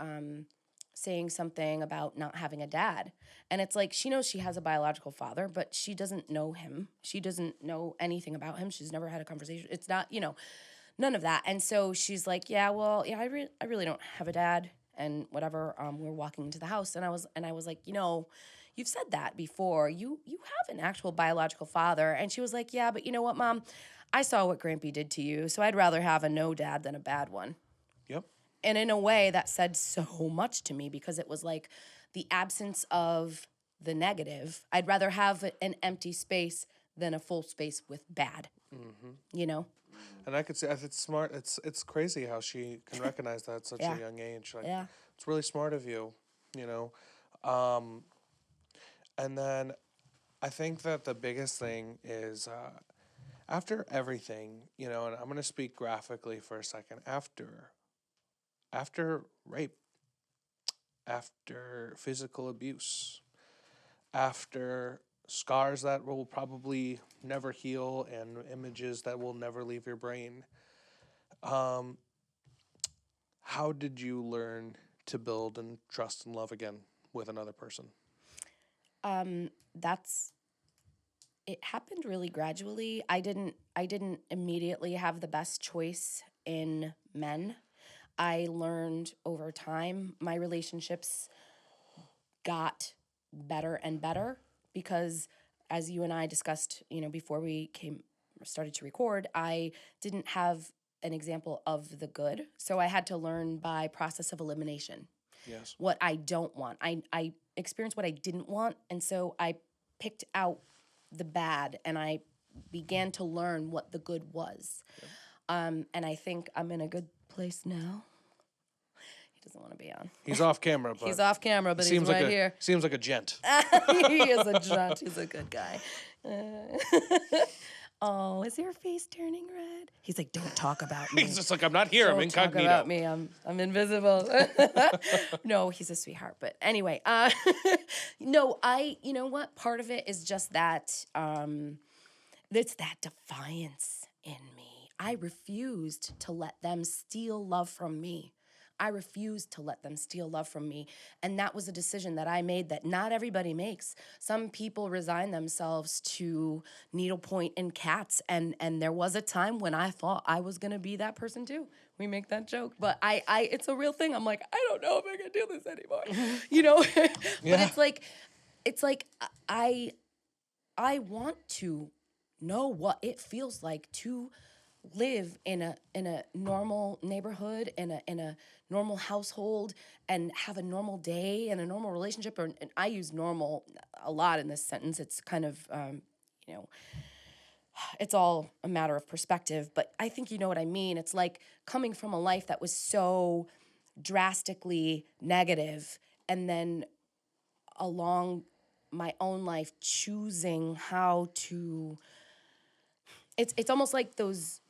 saying something about not having a dad. And it's like, she knows she has a biological father, but she doesn't know him. She doesn't know anything about him. She's never had a conversation. It's not, none of that. And so she's like, I really don't have a dad and whatever. We're walking into the house and I was like, you've said that before. You have an actual biological father. And she was like, yeah, but you know what, Mom? I saw what Grampy did to you, so I'd rather have a no dad than a bad one. Yep. And in a way, that said so much to me because it was like the absence of the negative. I'd rather have an empty space than a full space with bad, And I could say, it's smart. It's crazy how she can recognize that at such a young age. Like, it's really smart of you, And then I think that the biggest thing is, after everything, and I'm going to speak graphically for a second, after rape, after physical abuse, after scars that will probably never heal and images that will never leave your brain, how did you learn to build and trust and love again with another person? It happened really gradually. I didn't immediately have the best choice in men. I learned over time. My relationships got better and better because, as you and I discussed, before we started to record, I didn't have an example of the good. So I had to learn by process of elimination. Yes. what I don't want. I experienced what I didn't want, and so I picked out the bad, and I began to learn what the good was. And I think I'm in a good place now. He doesn't want to be on. He's off camera, but He's off camera, but he's seems right like here. seems like a gent. He is a gent. He's a good guy. Oh, is your face turning red? He's like, don't talk about me. He's just like, I'm not here. I'm Don't talk incognito. about me. I'm invisible. No, he's a sweetheart. But anyway, no, you know what? Part of it is just that, it's that defiance in me. I refused to let them steal love from me. I refused to let them steal love from me. And that was a decision that I made that not everybody makes. Some people resign themselves to needlepoint and cats. And there was a time when I thought I was going to be that person too. We make that joke. But it's a real thing. I'm like, I don't know if I can do this anymore. You know? Yeah. But it's like I want to know what it feels like to live in a normal neighborhood, in a normal household, and have a normal day and a normal relationship. And I use normal a lot in this sentence. It's kind of it's all a matter of perspective, but I think you know what I mean. It's like coming from a life that was so drastically negative, and then along my own life choosing how to. It's almost like those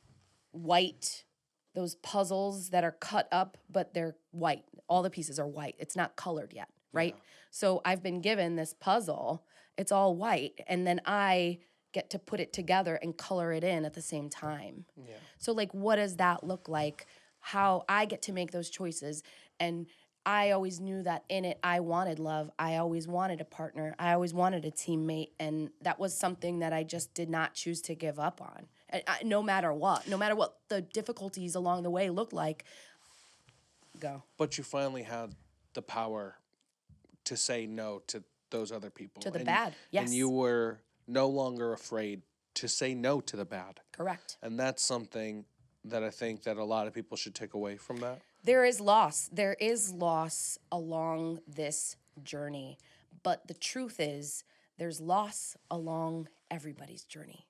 puzzles that are cut up, but they're white. All the pieces are white. It's not colored yet, right? Yeah. So I've been given this puzzle. It's all white, and then I get to put it together and color it in at the same time. Yeah. So like, what does that look like? How I get to make those choices. And I always knew that in it, I wanted love. I always wanted a partner. I always wanted a teammate. And that was something that I just did not choose to give up on. No matter what the difficulties along the way look like, go. But you finally had the power to say no to those other people. To the bad, yes. And you were no longer afraid to say no to the bad. Correct. And that's something that I think that a lot of people should take away from that. There is loss. There is loss along this journey. But the truth is, there's loss along everybody's journey.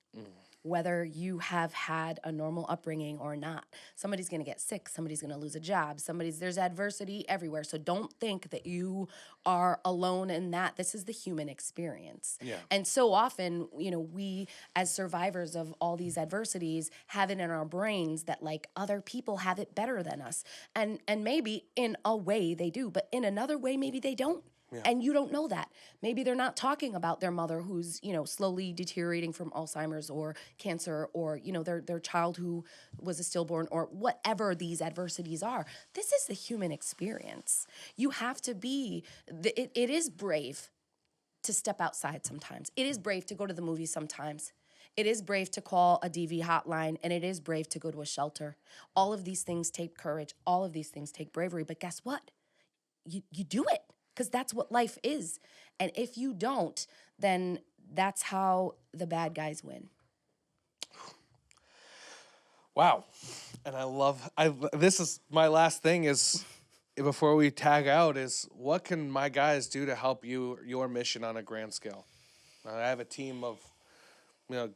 Whether you have had a normal upbringing or not. Somebody's going to get sick. Somebody's going to lose a job. There's adversity everywhere. So don't think that you are alone in that. This is the human experience. Yeah. And so often, we as survivors of all these adversities have it in our brains that like other people have it better than us. And maybe in a way they do, but in another way, maybe they don't. Yeah. And you don't know that. Maybe they're not talking about their mother who's, slowly deteriorating from Alzheimer's or cancer, or, their child who was a stillborn, or whatever these adversities are. This is the human experience. You have to be, it is brave to step outside sometimes. It is brave to go to the movies sometimes. It is brave to call a DV hotline, and it is brave to go to a shelter. All of these things take courage. All of these things take bravery. But guess what? You do it. Because that's what life is. And if you don't, then that's how the bad guys win. Wow. And this is my last thing is, before we tag out, is what can my guys do to help your mission on a grand scale? I have a team of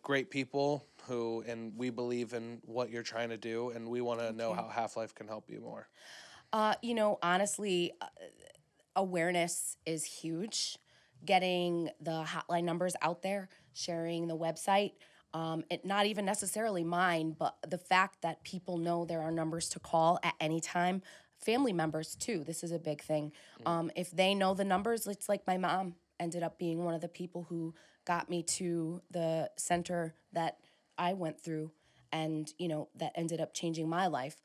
great people and we believe in what you're trying to do, and we want to know how Half-Life can help you more. Honestly, awareness is huge. Getting the hotline numbers out there, sharing the website, not even necessarily mine, but the fact that people know there are numbers to call at any time. Family members too, this is a big thing. If they know the numbers, it's like my mom ended up being one of the people who got me to the center that I went through, and that ended up changing my life.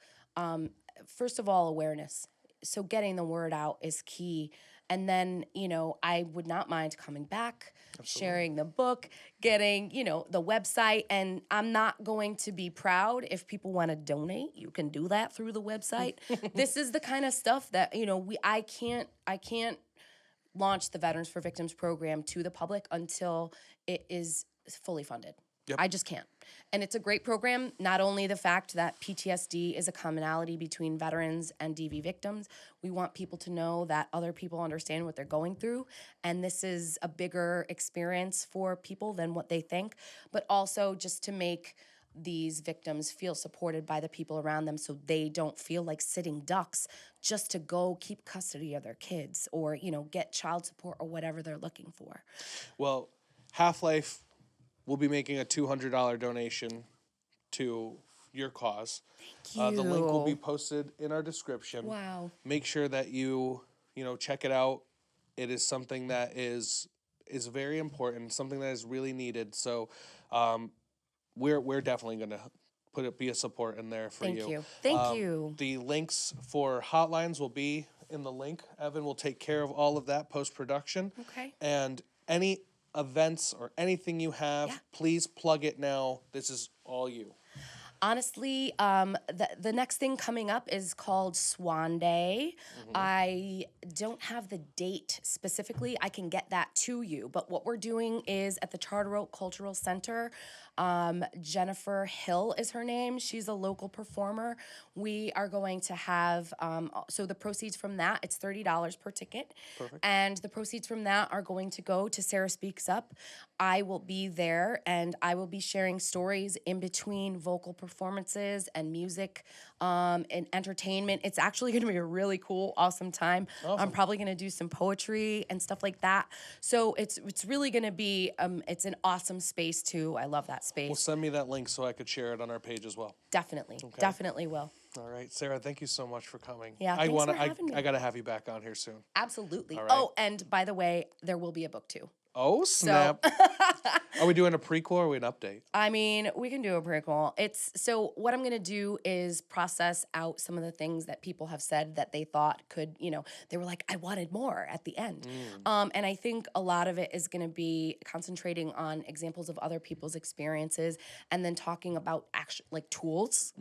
First of all, awareness. So getting the word out is key. And then, I would not mind coming back, sharing the book, getting, the website. And I'm not going to be proud if people want to donate. You can do that through the website. This is the kind of stuff that, I can't launch the Veterans for Victims program to the public until it is fully funded. Yep. I just can't. And it's a great program. Not only the fact that PTSD is a commonality between veterans and DV victims, we want people to know that other people understand what they're going through. And this is a bigger experience for people than what they think, but also just to make these victims feel supported by the people around them so they don't feel like sitting ducks just to go keep custody of their kids or, get child support or whatever they're looking for. Well, Half-Life will be making a $200 donation to your cause. Thank you. The link will be posted in our description. Wow. Make sure that you check it out. It is something that is very important, something that is really needed. So, we're definitely going to be a support in there for you. Thank you. Thank you. The links for hotlines will be in the link. Evan will take care of all of that post-production. Okay. And any events or anything you have, please plug it now. This is all you. Honestly, the next thing coming up is called Swan Day. I don't have the date specifically. I can get that to you. But what we're doing is at the Charter Oak Cultural Center. Jennifer Hill is her name. She's a local performer. We are going to have, so the proceeds from that, it's $30 per ticket. Perfect. And the proceeds from that are going to go to Sarah Speaks Up. I will be there and I will be sharing stories in between vocal performances and music and entertainment. It's actually going to be a really cool, awesome time. Awesome. I'm probably going to do some poetry and stuff like that. So it's really going to be, it's an awesome space too. I love that space. Well, send me that link so I could share it on our page as well. Definitely. Okay. Definitely will. All right, Sarah, thank you so much for coming. Yeah, thanks for having me. I got to have you back on here soon. Absolutely. All right. Oh, and by the way, there will be a book too. Oh, snap. Are we doing a prequel or are we an update? I mean, we can do a prequel. So what I'm going to do is process out some of the things that people have said that they thought could, they were like, I wanted more at the end. And I think a lot of it is going to be concentrating on examples of other people's experiences and then talking about tools,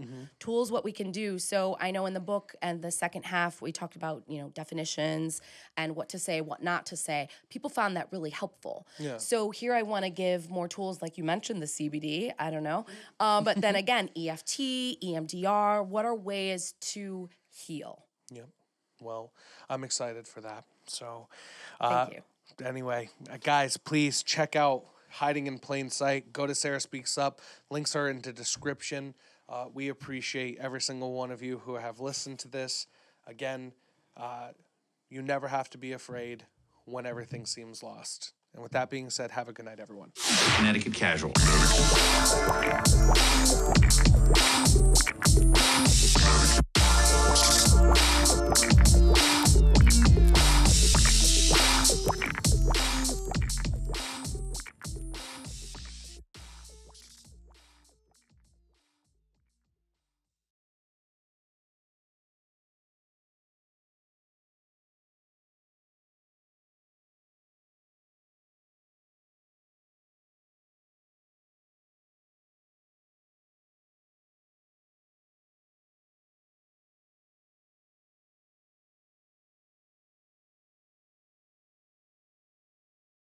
what we can do. So I know in the book and the second half, we talked about, definitions and what to say, what not to say. People found that really helpful. Yeah. So here I want to give more tools, like you mentioned, the CBD, I don't know. But then again, EFT, EMDR, what are ways to heal? Yep. Well, I'm excited for that. So, Thank you. Anyway, guys, please check out Hiding in Plain Sight. Go to Sarah Speaks Up. Links are in the description. We appreciate every single one of you who have listened to this. Again, you never have to be afraid when everything seems lost. And with that being said, have a good night, everyone. Connecticut Casual.